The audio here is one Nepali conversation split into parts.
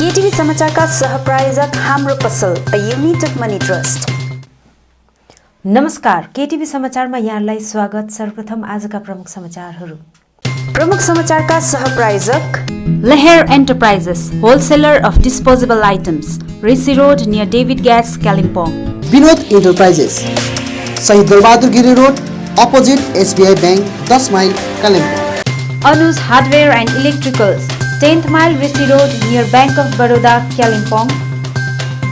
केटीभी समाचारका सहप्रायोजक हाम्रो पसल अ युनिटेड मनी ट्रस्ट। नमस्कार, केटीभी समाचारमा यहाँलाई स्वागत। सर्वप्रथम आजका प्रमुख समाचारहरू। प्रमुख समाचारका सहप्रायोजक Laher enterprises, wholesaler of disposable items, Rishi road near David gas, Kalimpong. Vinod enterprises, Shaheed Balbahadur Giri road, opposite SBI bank, 10 mile, Kalimpong. Anuj hardware and electricals, 10th mile, Rishi road near bank of Baroda, Kalimpong.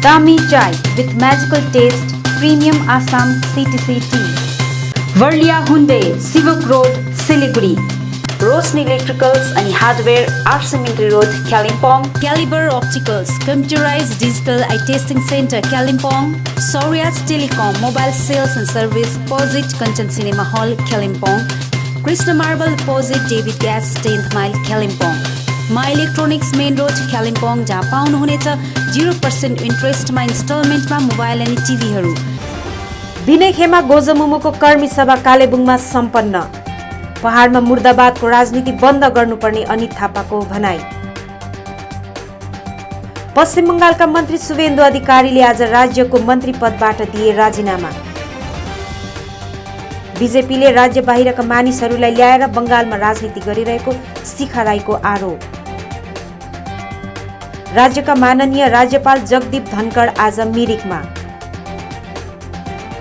दामी चाय with magical taste, premium Assam CTC tea. वर्लिया हुन्डे, सिवक रोड, सिलिगुडी। रोशनी इलेक्ट्रिकल्स अनि हार्डवेयर, आर्समिन्ट्री road, Kalimpong. Calibre opticals, computerised digital eye testing centre, Kalimpong. Sauryaj telecom, mobile sales and service, opposite Kanchan cinema hall, Kalimpong. Krishna marble opposite David gas, 10th mile, Kalimpong. My electronics main road, Kalimpong, जहाँ पाउनुहुनेछ 0% इन्ट्रेस्टमा इन्स्टलमेन्टमा मोबाइल अनि टिभीहरू। विनय खेमा गोजमुमोको कर्मी सभा कालेबुङमा सम्पन्न। पहाडमा मुर्दाबादको राजनीति बन्द गर्नुपर्ने अनित थापाको भनाई। पश्चिम बङ्गालका मन्त्री शुभेन्दु अधिकारीले आज राज्यको मन्त्री पदबाट दिए राजीनामा। बीजेपीले राज्य बाहिरका मानिसहरूलाई ल्याएर बङ्गालमा राजनीति गरिरहेको शिखा राईको आरोप। राज्यका माननीय राज्यपाल जगदीप धनखड आज मिरिकमा।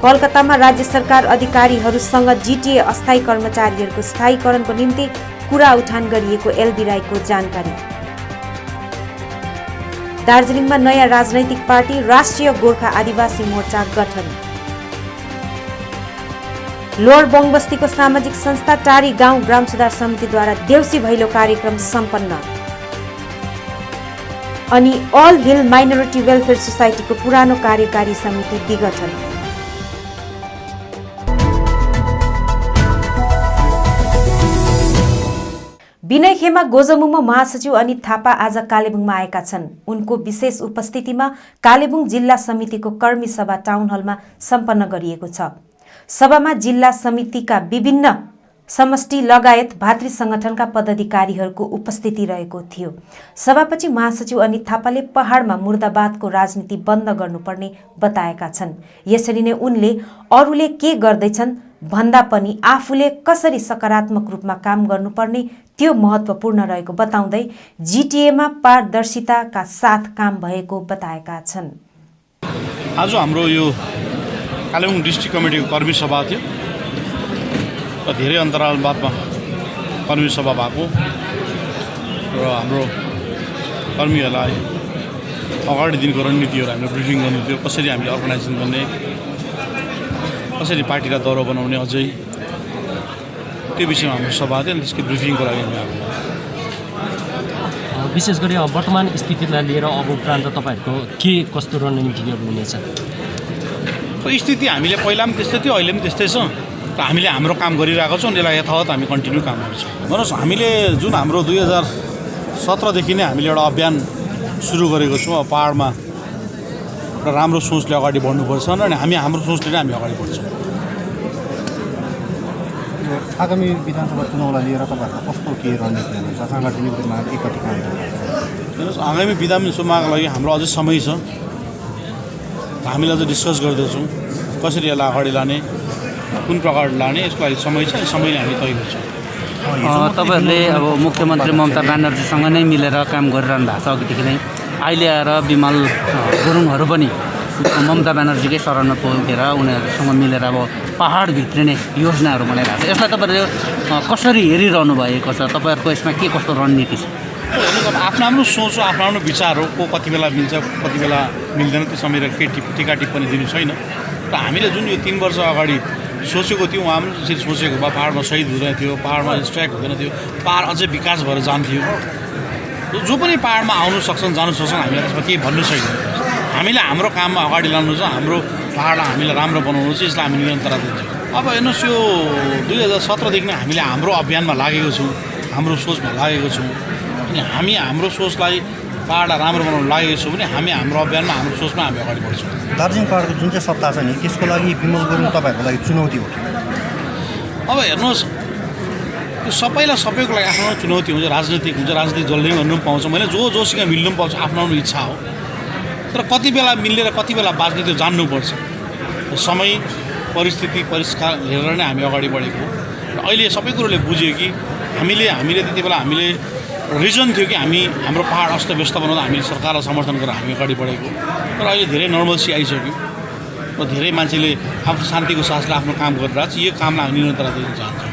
कलकत्तामा राज्य सरकार अधिकारीहरूसँग जीटीए अस्थायी कर्मचारीहरूको स्थायीकरणको निम्ति कुरा उठान गरिएको एलबी राईको जानकारी। दार्जिलिङमा नयाँ राजनैतिक पार्टी राष्ट्रिय गोर्खा आदिवासी मोर्चा गठन। लोअर बङबस्तीको सामाजिक संस्था टारी गाउँ ग्राम सुधार समितिद्वारा देउसी भैलो कार्यक्रम सम्पन्न। अनि अल हिल माइनोरिटी वेलफेयर सोसाइटीको पुरानो कार्यकारी समिति विघटन। विनय खेमा गोजमुमो महासचिव अनित थापा आज कालेबुङमा आएका छन्। उनको विशेष उपस्थितिमा कालेबुङ जिल्ला समितिको कर्मी सभा टाउन हलमा सम्पन्न गरिएको छ। सभामा जिल्ला समितिका विभिन्न समष्टि लगायत भातृ संगठनका पदाधिकारीहरूको उपस्थिति रहेको थियो। सभापछि महासचिव अनित थापाले पहाडमा मुर्दाबादको राजनीति बन्द गर्नुपर्ने बताएका छन्। यसरी नै उनले अरूले के गर्दैछन् भन्दा पनि आफूले कसरी सकारात्मक रूपमा काम गर्नुपर्ने त्यो महत्त्वपूर्ण रहेको बताउँदै जीटीएमा पारदर्शिताका साथ काम भएको बताएका छन्। आज हाम्रो यो कालेबुङ डिस्ट्रिक्ट कमिटीको कर्मी सभा थियो र धेरै अन्तराल बादमा कर्मी सभा भएको र हाम्रो कर्मीहरूलाई अगाडि दिनको रणनीतिहरू हामीले ब्रिफिङ गर्नु थियो। कसरी हामीले अर्गनाइजेसन गर्ने, कसरी पार्टीलाई दौरो बनाउने, अझै त्यो विषयमा हाम्रो सभा थियो। त्यसको ब्रिफिङको लागि हामी आएको। विशेष गरी वर्तमान स्थितिलाई लिएर अब उपरान्त तपाईँहरूको के कस्तो रणनीतिहरू हुनेछ? स्थिति हामीले पहिला पनि त्यस्तै थियो, अहिले पनि त्यस्तै छ र हामीले हाम्रो काम गरिरहेको छौँ। यसलाई यथावत हामी कन्टिन्यू काम गर्छौँ। भन्नुहोस्, हामीले जुन हाम्रो 2017देखि नै हामीले एउटा अभियान सुरु गरेको छौँ। अब पहाडमा एउटा राम्रो सोचले अगाडि बढ्नुपर्छ अनि हामी हाम्रो सोचले नै हामी अगाडि बढ्छौँ। आगामी विधानसभा चुनावलाई लिएर तपाईँहरूको कस्तो के रणनीति हुनेछ? साङ्गठनिक रूपमा के कति काम हेर्नुहोस्, आगामी विधानसभाको लागि हाम्रो अझै समय छ। हामीले अझ डिस्कस गर्दैछौँ कसरी यसलाई अगाडि लाने, कुन प्रकारले लाने, यसको लागि समय छ। समयले हामी तय गर्छौँ। तपाईँहरूले अब मुख्यमन्त्री ममता ब्यानर्जीसँग नै मिलेर काम गरिरहनु भएको छ अघिदेखि नै। अहिले आएर विमल गुरुङहरू पनि ममता ब्यानर्जीकै शरणमा पुगेर उनीहरूसँग मिलेर अब पहाडभित्र नै योजनाहरू बनाइरहेको छ। यसलाई तपाईँहरूले कसरी हेरिरहनु भएको छ? तपाईँहरूको यसमा के कस्तो रणनीति छ? आफ्नो आफ्नो सोच, आफ्नो आफ्नो विचार हो। को कति बेला मिल्छ, कति बेला मिल्दैन, त्यो समय केही टिका टिप्पणी दिनु छैन। र हामीले जुन यो 3 वर्ष अगाडि सोचेको थियौँ, उहाँ पनि त्यसरी सोचेको भए पहाडमा शहीद हुँदैन थियो, पहाडमा स्ट्राइक हुँदैन थियो, पहाड अझै विकास भएर जान्थ्यो। जो पनि पहाडमा आउनु सक्छन्, जानु सक्छन्, हामीलाई त्यसमा केही भन्नु छैन। हामीले हाम्रो काममा अगाडि लानु छ, हाम्रो पहाडलाई हामीलाई राम्रो बनाउनु छ, यसलाई हामी निरन्तरता दिन्छौँ। अब हेर्नुहोस्, यो 2017देखि नै हामीले हाम्रो अभियानमा लागेको छौँ, हाम्रो सोचमा लागेको छौँ। अनि हामी हाम्रो सोचलाई पहाडलाई राम्रो बनाउन लागेको छौँ भने हामी हाम्रो अभियानमा, हाम्रो सोचमा हामी अगाडि बढ्छौँ। दार्जिलिङ पहाडको जुन चाहिँ सत्ता छ नि, त्यसको लागि विमल गुरुङ तपाईँहरूको लागि चुनौती हो? अब हेर्नुहोस्, त्यो सबैलाई सबैको लागि आफ्नो चुनौती हुन्छ, राजनीतिक हुन्छ, राजनीतिक जसले गर्नु पनि पाउँछ, मैले जोसँग मिल्नु पनि पाउँछ, आफ्नो आफ्नो इच्छा हो। तर कति बेला मिल्ने र कति बेला बाँच्ने त्यो जान्नुपर्छ। समय परिस्थिति परिष्कार हेरेर नै हामी अगाडि बढेको हो। र अहिले सबै कुरोले बुझ्यो कि हामीले त्यति बेला हामीले रिजन थियो कि हाम्रो पहाड अस्तव्यस्त बनाउँदा हामीले सरकारलाई समर्थन गरेर हामी अगाडि बढेको। तर अहिले धेरै नर्मल्सी आइसक्यो र धेरै मान्छेले आफ्नो शान्तिको सासले आफ्नो काम गरिरहेको छ। यो कामलाई हामी निरन्तरता दिन चाहन्छौँ।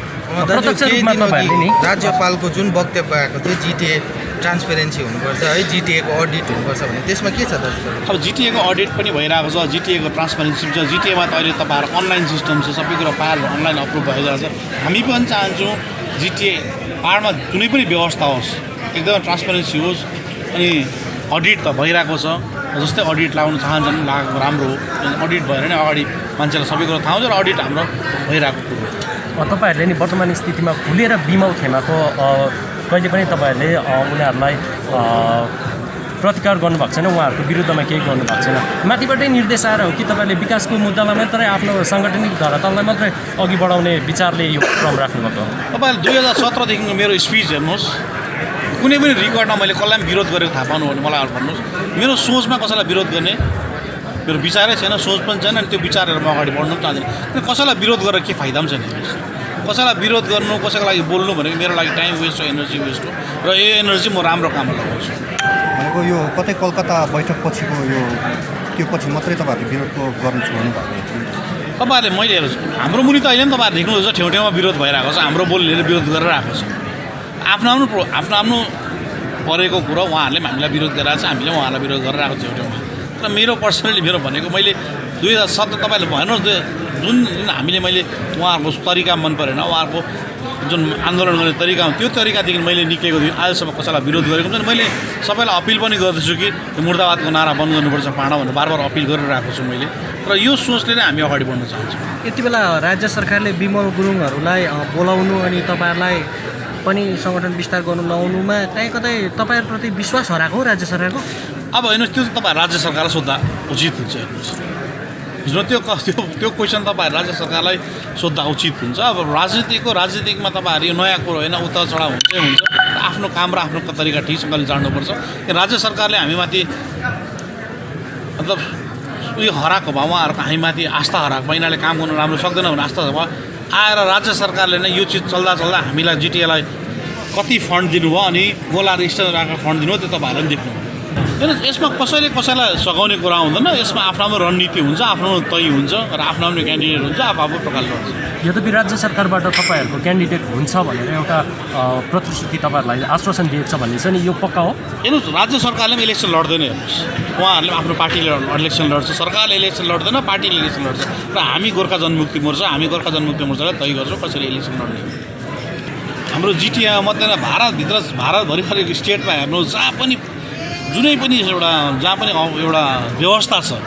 राज्यपालको जुन वक्तव्य आएको थियो जिटिए ट्रान्सपेरेन्सी हुनुपर्छ है, जिटिएको अडिट हुनुपर्छ भने त्यसमा के छ दाजु? अब जिटिएको अडिट पनि भइरहेको छ, जिटिएको ट्रान्सपेरेन्सी छ। जिटिएमा त अहिले तपाईँहरू अनलाइन सिस्टम छ, सबै कुरा फाइल अनलाइन अप्रुभ भइरहेको छ। हामी पनि चाहन्छौँ जिटिए पाहाडमा जुनै पनि व्यवस्था होस् एकदमै ट्रान्सपेरेन्सी होस्। अनि अडिट त भइरहेको छ, जस्तै अडिट लगाउन चाहन्छन् लगाएको राम्रो हो। अडिट भएर नै अगाडि मान्छेलाई सबै कुरो थाहा हुन्छ र अडिट हाम्रो भइरहेको कुरो हो। तपाईँहरूले नि वर्तमान स्थितिमा खुलेर बिमल खेमाको कहिले पनि तपाईँहरूले उनीहरूलाई प्रतिकार गर्नुभएको छैन, उहाँहरूको विरुद्धमा केही गर्नुभएको छैन। माथिबाटै निर्देश आएर हो कि तपाईँहरूले विकासको मुद्दालाई मात्रै आफ्नो साङ्गठनिक धरातललाई मात्रै अघि बढाउने विचारले यो क्रम राख्नुभएको? तपाईँहरूले 2017देखिको मेरो स्पिच हेर्नुहोस्, कुनै पनि रेकर्डमा मैले कसलाई पनि विरोध गरेको थाहा पाउनु भने मलाई भन्नुहोस्। मेरो सोचमा कसैलाई विरोध गर्ने मेरो विचारै छैन, सोच पनि छैन। अनि त्यो विचारहरू म अगाडि बढ्नु पनि चाहदिनँ। किन कसैलाई विरोध गरेर के फाइदा पनि छैन। कसैलाई विरोध गर्नु, कसैको लागि बोल्नु भनेको मेरो लागि टाइम वेस्ट हो, एनर्जी वेस्ट हो। र यो एनर्जी म राम्रो काममा लगाउँछु। भनेको यो कतै कलकत्ता बैठक पछिको त्यो पछि मात्रै तपाईँहरूले विरोधको गर्नु छोड्नु भएको हो? तपाईँहरूले मैले हेर्छु हाम्रो मुनि त अहिले पनि तपाईँहरू देख्नुहुन्छ ठाउँ ठाउँमा विरोध भइरहेको छ। हाम्रो बोलीले विरोध गरेर आएको छ। आफ्नो परेको कुरो उहाँहरूले पनि हामीलाई विरोध गरिरहेको छ, हामीले उहाँहरूलाई विरोध गरेर आएको ठाउँ ठाउँमा। र मेरो पर्सनली मेरो भनेको मैले 2017 तपाईँहरूले भन्नुहोस् जुन मैले उहाँहरूको तरिका मन परेन, उहाँहरूको जुन आन्दोलन गर्ने तरिका हो त्यो तरिकादेखि मैले निक्लेको थिएँ। आजसम्म कसैलाई विरोध गरेको पनि मैले सबैलाई अपिल पनि गर्दैछु कि मुर्दाबादको नारा बन्द गर्नुपर्छ पाहाडमा भनेर बार अपिल गरिरहेको छु मैले। र यो सोचले नै हामी अगाडि बढ्न चाहन्छौँ। यति बेला राज्य सरकारले बिमल गुरुङहरूलाई बोलाउनु अनि तपाईँहरूलाई पनि सङ्गठन विस्तार गर्नु नआउनुमा कहीँ कतै तपाईँहरूप्रति विश्वास हराएको हो राज्य सरकारको? अब हेर्नुहोस् त्यो तपाईँ राज्य सरकारलाई सोद्धा उचित हुन्छ। हेर्नुहोस् त्यो क्वेसन तपाईँ राज्य सरकारलाई सोद्धा उचित हुन्छ। अब राजनीतिकमा तपाईँहरू यो नयाँ कुरो होइन, उतार चढाव हुन्छै हुन्छ। आफ्नो काम र आफ्नो तरिका ठिकसँगले जान्नुपर्छ। राज्य सरकारले हामीमाथि मतलब उयो हराएको भए उहाँहरूको हामीमाथि आस्था हराएको भए, यिनीहरूले काम गर्नु राम्रो सक्दैन भने आस्था भए आएर राज्य सरकारले नै यो चिज चल्दा हामीलाई जिटिएलाई कति फन्ड दिनुभयो अनि गोला र स्टेन्डरको फन्ड दिनुभयो त्यो तपाईँहरूले पनि देख्नु। हेर्नुहोस् यसमा कसैलाई सघाउने कुरा हुँदैन। यसमा आफ्नो रणनीति हुन्छ, आफ्नो तय हुन्छ र आफ्नो क्यान्डिडेट हुन्छ, आफ्नो प्रकारले हुन्छ। यद्यपि राज्य सरकारबाट तपाईँहरूको क्यान्डिडेट हुन्छ भनेर एउटा प्रतिश्रुति तपाईँहरूलाई आश्वासन दिएको छ भन्ने छ नि, यो पक्का हो? हेर्नुहोस् राज्य सरकारले पनि इलेक्सन लड्दैन। हेर्नुहोस् उहाँहरूले आफ्नो पार्टीले इलेक्सन लड्छ, सरकारले इलेक्सन लड्दैन, पार्टीले इलेक्सन लड्छ। र हामी गोर्खा जनमुक्ति मोर्चालाई तय गर्छौँ कसरी इलेक्सन लड्ने। हाम्रो जिटिएमा मात्रै भारतभरि स्टेटमा हेर्नुहोस् जुनै पनि जहाँ पनि एउटा व्यवस्था छ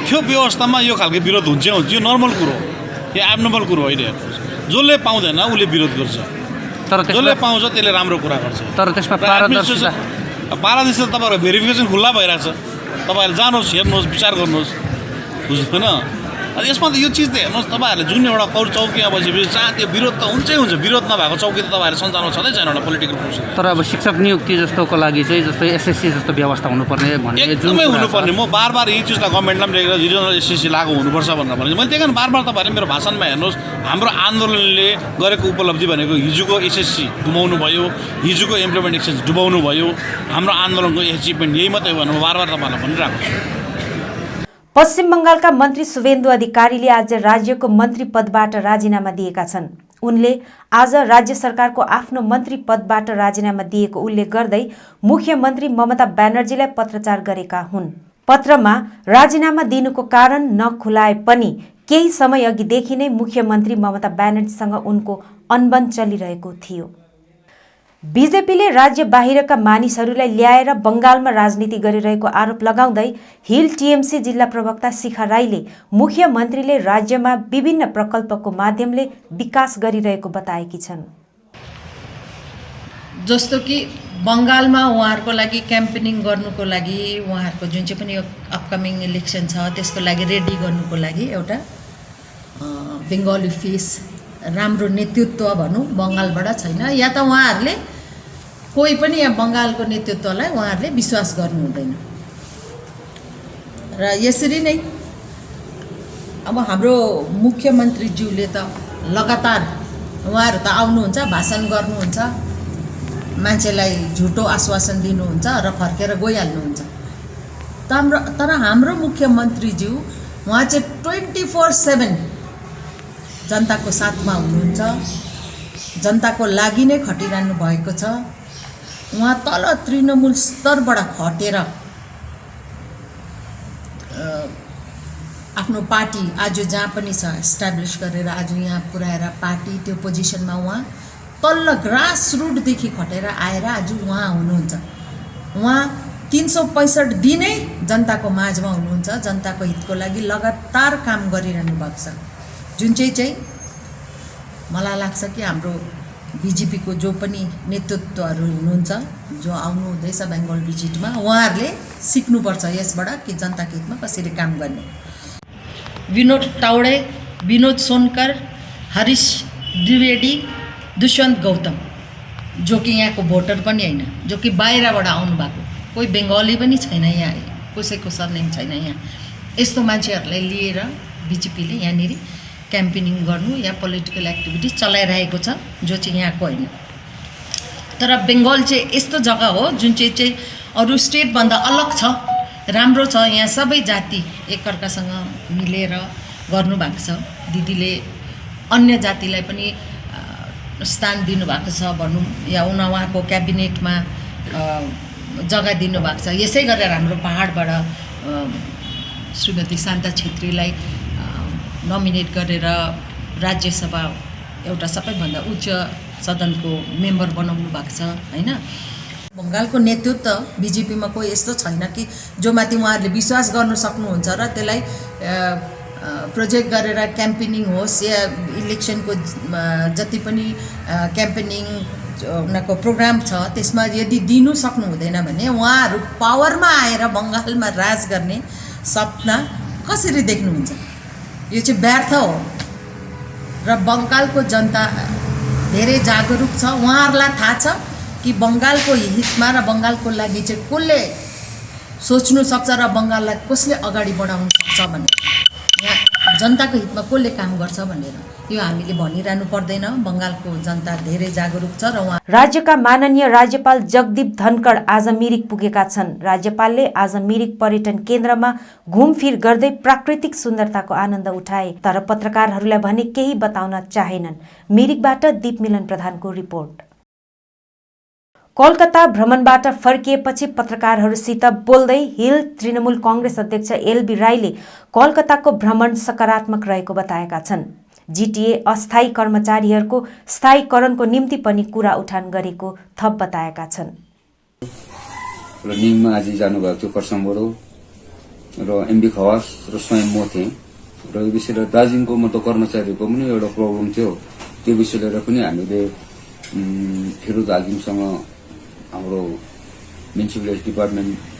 त्यो व्यवस्थामा यो खालको विरोध हुन्छ। यो नर्मल कुरो, यो एबनर्मल कुरो होइन। हेर्नुहोस् जसले पाउँदैन उसले विरोध गर्छ, तर जसले पाउँछ त्यसले राम्रो कुरा गर्छ। तर त्यसमा पारदर्शिता तपाईँहरू भेरिफिकेसन खुल्ला भइरहेछ। तपाईँहरू जानुहोस्, हेर्नुहोस्, विचार गर्नुहोस्, बुझ्दैन? यसमा त यो चिज त हेर्नुहोस् तपाईँहरूले जुन एउटा चौकीमा बसेपछि जहाँ त्यो विरोध त हुन्छै हुन्छ। विरोध नभएको चौकी त तपाईँहरू सञ्चालन छँदै छैन एउटा पोलिटिकल प्रोसेस। तर अब शिक्षक नियुक्ति जस्तोको लागि चाहिँ जस्तै एसएससी जस्तो व्यवस्था हुनुपर्ने भन्ने एकदमै हुनुपर्ने। म बार यही चिजलाई गभर्मेन्टलाई पनि लेखेर रिजनल एसएससी लागू हुनुपर्छ भनेर भने मैले त्यही कारण बार तपाईँहरूले मेरो भाषणमा हेर्नुहोस् हाम्रो आन्दोलनले गरेको उपलब्धि भनेको हिजोको एसएससी डुबाउनु भयो, हिजोको इम्प्लिमेन्ट एक्सचेन्ज डुबाउनु भयो। हाम्रो आन्दोलनको एचिभमेन्ट यही मात्रै हो भनेर म बार तपाईँहरूलाई भनिरहेको छु। पश्चिम बङ्गालका मन्त्री शुभेन्दु अधिकारीले आज राज्यको मन्त्री पदबाट राजीनामा दिएका छन्। उनले आज राज्य सरकारको आफ्नो मन्त्री पदबाट राजीनामा दिएको उल्लेख गर्दै मुख्यमन्त्री ममता ब्यानर्जीलाई पत्रचार गरेका हुन्। पत्रमा राजीनामा दिनुको कारण नखुलाए पनि केही समय अघिदेखि नै मुख्यमन्त्री ममता ब्यानर्जीसँग उनको अनबन चलिरहेको थियो। बीजेपीले राज्य बाहिरका मानिसहरूलाई ल्याएर बंगालमा राजनीति गरिरहेको आरोप लगाउँदै हिल टीएमसी जिल्ला प्रवक्ता शिखा राईले मुख्यमन्त्रीले राज्यमा विभिन्न प्रकल्पको माध्यमले विकास गरिरहेको बताएकी छन्। जस्तो कि बंगालमा उहाँहरूको लागि क्याम्पेनिङ गर्नुको लागि उहाँहरूको जुन चाहिँ पनि अपकमिङ इलेक्सन छ त्यसको लागि रेडी गर्नुको लागि एउटा बेङ्गली फिस राम्रो नेतृत्व भनौँ बङ्गालबाट छैन, या त उहाँहरूले कोही पनि यहाँ बङ्गालको नेतृत्वलाई उहाँहरूले विश्वास गर्नु हुँदैन। र यसरी नै अब हाम्रो मुख्यमन्त्रीज्यूले त लगातार उहाँहरू त आउनुहुन्छ, भाषण गर्नुहुन्छ, मान्छेलाई झुटो आश्वासन दिनुहुन्छ र फर्केर गइहाल्नुहुन्छ। तर हाम्रो मुख्यमन्त्रीज्यू उहाँ चाहिँ 24/7 जनताको साथमा हुनुहुन्छ, जनताको लागि नै खटिरहनु भएको छ। उहाँ तल तृणमूल स्तरबाट खटेर आफ्नो पार्टी आज जहाँ पनि छ इस्टाब्लिस गरेर आज यहाँ पुर्याएर पार्टी त्यो पोजिसनमा उहाँ तल्ल ग्रास रुटदेखि खटेर आएर आज उहाँ हुनुहुन्छ। उहाँ 365 दिनै जनताको माझमा हुनुहुन्छ, जनताको हितको लागि लगातार काम गरिरहनु भएको छ, जुन चाहिँ मलाई लाग्छ कि हाम्रो बिजेपीको जो पनि नेतृत्वहरू हुनुहुन्छ, जो आउनु हुँदैछ बेङ्गल भिजिटमा, उहाँहरूले सिक्नुपर्छ यसबाट कि जनताको हितमा कसरी काम गर्ने। विनोद तावडे, विनोद सोनकर, हरीश द्विवेदी, दुष्यन्त गौतम, जो कि यहाँको भोटर पनि होइन, जो कि बाहिरबाट आउनु भएको, कोही बेङ्गली पनि छैन यहाँ, कसैको सरनेम छैन यहाँ। यस्तो मान्छेहरूलाई लिएर बिजेपीले यहाँनिर क्याम्पेनिङ गर्नु या पोलिटिकल एक्टिभिटिज चलाइरहेको छ, जो चाहिँ यहाँको होइन। तर बेङ्गल चाहिँ यस्तो जग्गा हो जुन चाहिँ अरू स्टेटभन्दा अलग छ, राम्रो छ। यहाँ सबै जाति एकअर्कासँग मिलेर गर्नुभएको छ। दिदीले अन्य जातिलाई पनि स्थान दिनुभएको छ भनौँ, या उहाँको क्याबिनेटमा जग्गा दिनुभएको छ। यसै गरेर हाम्रो पहाडबाट श्रीमती शान्ता छेत्रीलाई नोमिनेट गरेर राज्यसभा एउटा सबैभन्दा उच्च सदनको मेम्बर बनाउनु भएको छ होइन। बङ्गालको नेतृत्व बिजेपीमा कोही यस्तो छैन कि जो माथि उहाँहरूले विश्वास गर्न सक्नुहुन्छ र त्यसलाई प्रोजेक्ट गरेर क्याम्पेनिङ होस् या इलेक्सनको जति पनि क्याम्पेनिङ उनीहरूको प्रोग्राम छ त्यसमा यदि दिनु सक्नु हुँदैन भने उहाँहरू पावरमा आएर बङ्गालमा राज गर्ने सपना कसरी देख्नुहुन्छ? यो चाहिँ व्यर्थ हो। र बङ्गालको जनता धेरै जागरुक छ, उहाँहरूलाई थाहा छ कि बङ्गालको हितमा र बङ्गालको लागि चाहिँ कसले सोच्नु सक्छ र बङ्गाललाई कसले अगाडि बढाउनु सक्छ भनेर, यहाँ जनताको हितमा कसले काम गर्छ भनेर यो हामीले भनिरहनु पर्दैन। बङ्गालको जनता धेरै जागरुक छ र उहाँ राज्यका माननीय राज्यपाल जगदीप धनखड आज मिरिक पुगेका छन्। राज्यपालले आज मिरिक पर्यटन केन्द्रमा घुमफिर गर्दै प्राकृतिक सुन्दरताको आनन्द उठाए, तर पत्रकारहरूलाई भने केही बताउन चाहेनन्। मिरिकबाट दीपमिलन प्रधानको रिपोर्ट। कोलकाता भ्रमणबाट फर्किएपछि पत्रकारहरूसित बोल्दै हिल तृणमूल कांग्रेस अध्यक्ष एलबी राईले कोलकाताको भ्रमण सकारात्मक रहेको बताएका छन्। जीटीए अस्थायी कर्मचारीहरूको स्थायीकरणको निम्ति पनि कुरा उठान गरेको थप बताएका छन्। र निममा आज जानुभएको थियो खरसाङबाट, र एमबी खवास र स्वयं म थिएँ, र यो विषय दार्जिलिङको कर्मचारीहरूको पनि एउटा प्रब्लम थियो। त्यो विषय लिएर पनि हामीले फिरोज हाकिमसँग हाम्रो म्युनिसिपल डिपार्टमेन्ट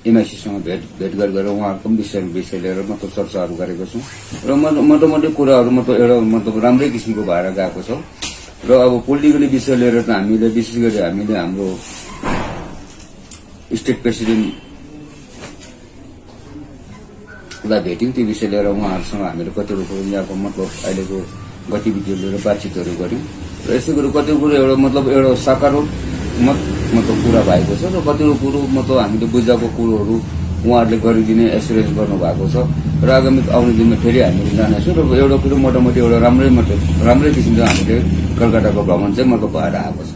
एमआइसीसँग भेट गरेर उहाँहरूको पनि विषय लिएर चर्चाहरू गरेको छौँ। र मोटामोटी कुराहरू एउटा राम्रै किसिमको भएर गएको छ। र अब पोलिटिकली विषय लिएर त हामीले विशेष गरी हामीले हाम्रो स्टेट प्रेसिडेन्टलाई भेट्यौँ। त्यो विषय लिएर उहाँहरूसँग हामीले कतिवटा कुरो यहाँको अहिलेको गतिविधिहरू लिएर बातचितहरू गऱ्यौँ। र यस्तै कुरो कतिवटा कुरो एउटा सकारात्मक कुरा भएको छ, र कतिवटा कुरो हामीले बुझाएको कुरोहरू उहाँहरूले गरिदिने एसुरेन्स गर्नुभएको छ। र आगामी आउने दिनमा फेरि हामीले जानेछौँ। र एउटा कुरो मोटामोटी एउटा राम्रै किसिमले हामीले कलकत्ताको भ्रमण चाहिँ भएर आएको छ।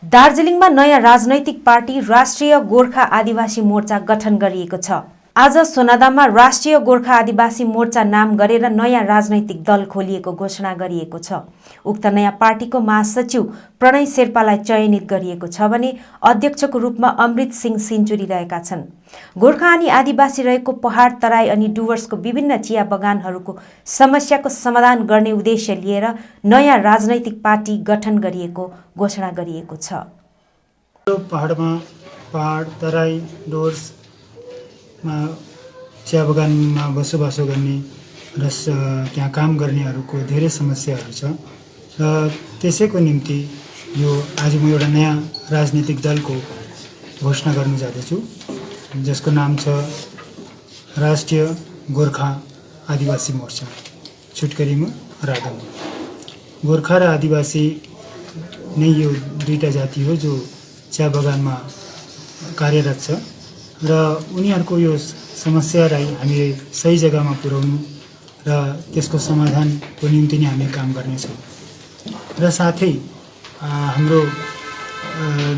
दार्जिलिङमा नयाँ राजनैतिक पार्टी राष्ट्रिय गोर्खा आदिवासी मोर्चा गठन गरिएको छ। आज सोनादामा राष्ट्रिय गोर्खा आदिवासी मोर्चा नाम गरेर नयाँ राजनैतिक दल खोलिएको घोषणा गरिएको छ। उक्त नयाँ पार्टीको महासचिव प्रणय शेर्पालाई चयनित गरिएको छ भने अध्यक्षको रूपमा अमृत सिंह सिन्चुरी रहेका छन्। गोर्खा अनि आदिवासी रहेको पहाड, तराई अनि डुवर्सको विभिन्न चिया बगानहरूको समस्याको समाधान गर्ने उद्देश्य लिएर नयाँ राजनैतिक पार्टी गठन गरिएको घोषणा गरिएको छ। पहाड, तराई, डुवर्समा चिया बगानमा बसोबासो गर्ने र त्यहाँ काम गर्नेहरूको धेरै समस्याहरू छ र त्यसैको निम्ति यो आज म एउटा नयाँ राजनीतिक दलको घोषणा गर्न जाँदैछु जसको नाम छ राष्ट्रिय गोर्खा आदिवासी मोर्चा, छुटकरीमा राधम। गोर्खा र आदिवासी नै यो दुईटा जाति हो जो चिया बगानमा कार्यरत छ र उनीहरूको यो समस्यालाई हामीले सही जग्गामा पुर्याउनु र त्यसको समाधानको निम्ति नै हामी काम गर्नेछौँ। र साथै हाम्रो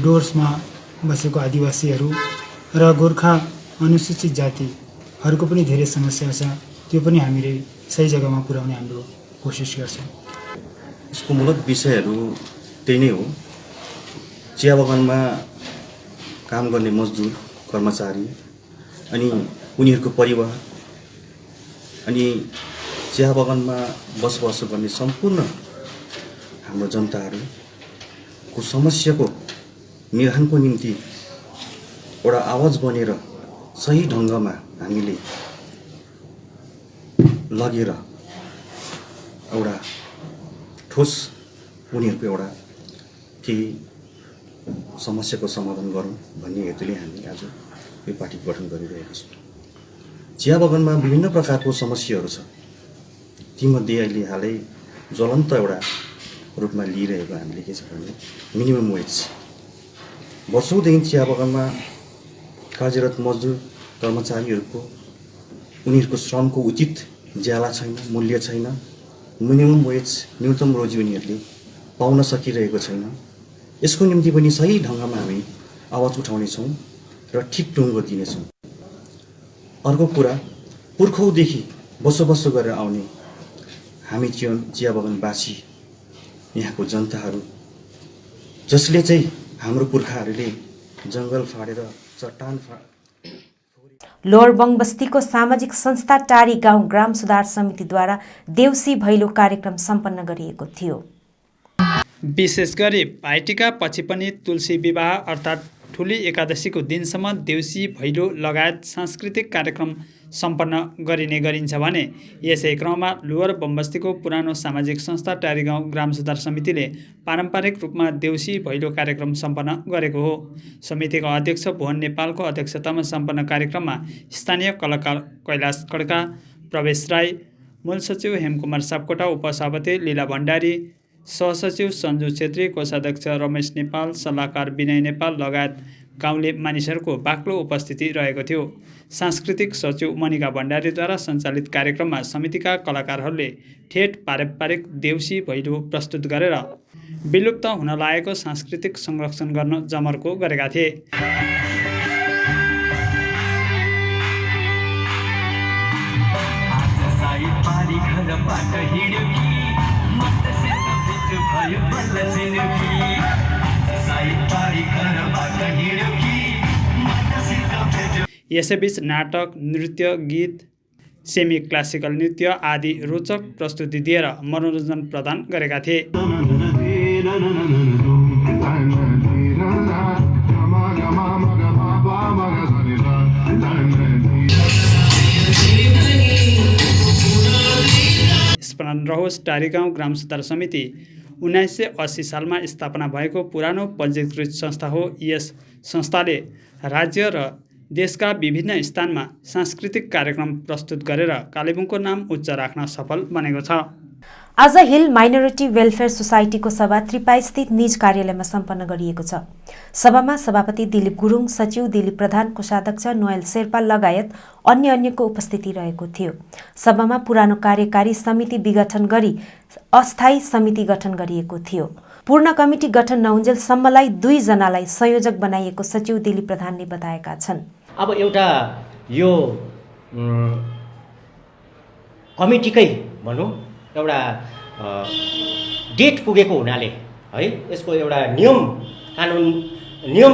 डोर्समा बसेको आदिवासीहरू र गोर्खा अनुसूचित जातिहरूको पनि धेरै समस्या छ, त्यो पनि हामीले सही जग्गामा पुर्याउने हाम्रो कोसिस गर्छौँ। यसको मूलक विषयहरू त्यही नै हो। चिया बगानमा काम गर्ने मजदुर कर्मचारी अनि उनीहरूको परिवार अनि चिया बगानमा बसोबासो गर्ने सम्पूर्ण हाम्रो जनताहरूको समस्याको निदानको निम्ति एउटा आवाज बनेर सही ढङ्गमा हामीले लगेर एउटा ठोस उनीहरूको एउटा केही समस्याको समाधान गरौँ भन्ने हेतुले हामी आज यो पार्टी गठन गरिरहेका छौँ। चिया बगानमा विभिन्न प्रकारको समस्याहरू छ, तीमध्ये अहिले हालै ज्वलन्त एउटा रूपमा लिइरहेको हामीले के छ भने मिनिमम वेज। वर्षौँदेखि चिया बगानमा कार्यरत मजदुर कर्मचारीहरूको उनीहरूको श्रमको उचित ज्याला छैन, मूल्य छैन, मिनिमम वेज न्यूनतम रोजी उनीहरूले पाउन सकिरहेको छैन। यसको निम्ति पनि सही ढङ्गमा हामी आवाज उठाउनेछौँ र ठिक टुङ्गो दिनेछौँ। अर्को कुरा, पुर्खौँदेखि बसोबासो गरेर आउने हामी चिया बगानवासी यहाँको जनताहरू जसले चाहिँ हाम्रो पुर्खाहरूले जङ्गल फाडेर चट्टान लोअर बङबस्तीको सामाजिक संस्था टारी गाउँ ग्राम सुधार समितिद्वारा देउसी भैलो कार्यक्रम सम्पन्न गरिएको थियो। विशेष गरी भाइटिका पछि पनि तुलसी विवाह अर्थात् ठुली एकादशीको दिनसम्म देउसी भैलो लगायत सांस्कृतिक कार्यक्रम सम्पन्न गरिने गरिन्छ भने यसै क्रममा लोअर बमबस्तीको पुरानो सामाजिक संस्था टारी गाउँ ग्राम सुधार समितिले पारम्परिक रूपमा देउसी भैलो कार्यक्रम सम्पन्न गरेको हो। समितिका अध्यक्ष भुवन नेपालको अध्यक्षतामा सम्पन्न कार्यक्रममा स्थानीय कलाकार कैलाश खड्का, प्रवेश राई, मूल सचिव हेमकुमार सापकोटा, उपसभापति लीला भण्डारी, सहसचिव सञ्जु छेत्री, कोषाध्यक्ष रमेश नेपाल, सल्लाहकार विनय नेपाल लगायत गाउँले मानिसहरूको बाक्लो उपस्थिति रहेको थियो। सांस्कृतिक सचिव मनिका भण्डारीद्वारा सञ्चालित कार्यक्रममा समितिका कलाकारहरूले ठेट पारम्परिक देउसी भैलो प्रस्तुत गरेर विलुप्त हुन लागेको सांस्कृतिक संरक्षण गर्न जमर्को गरेका थिए। यसैबीच नाटक, नृत्य, गीत, सेमी क्लासिकल नृत्य आदि रोचक प्रस्तुति दिएर मनोरञ्जन प्रदान गरेका थिए। स्मरण रहोस्, टारी गाउँ ग्राम सुधार समिति 1980 सालमा स्थापना भएको पुरानो पञ्जीकृत संस्था हो। यस संस्थाले राज्य र देशका विभिन्न स्थानमा सांस्कृतिक कार्यक्रम प्रस्तुत गरेर कालेबुङको नाम उच्च राख्न सफल बनेको छ। आज हिल माइनोरिटी वेलफेयर सोसाइटीको सभा त्रिपाईस्थित निज कार्यालयमा सम्पन्न गरिएको छ। सभामा सभापति दिलीप गुरुङ, सचिव दिलीप प्रधान, कोषाध्यक्ष नोएल शेर्पा लगायत अन्यको उपस्थिति रहेको थियो। सभामा पुरानो कार्यकारी समिति विघटन गरी अस्थायी समिति गठन गरिएको थियो। पूर्ण कमिटी गठन नहुन्जेलसम्मलाई 2 जनालाई संयोजक बनाइएको सचिव दिलीप प्रधानले बताएका छन्। अब एउटा यो कमिटीकै भनौँ एउटा डेट पुगेको हुनाले है, यसको एउटा नियम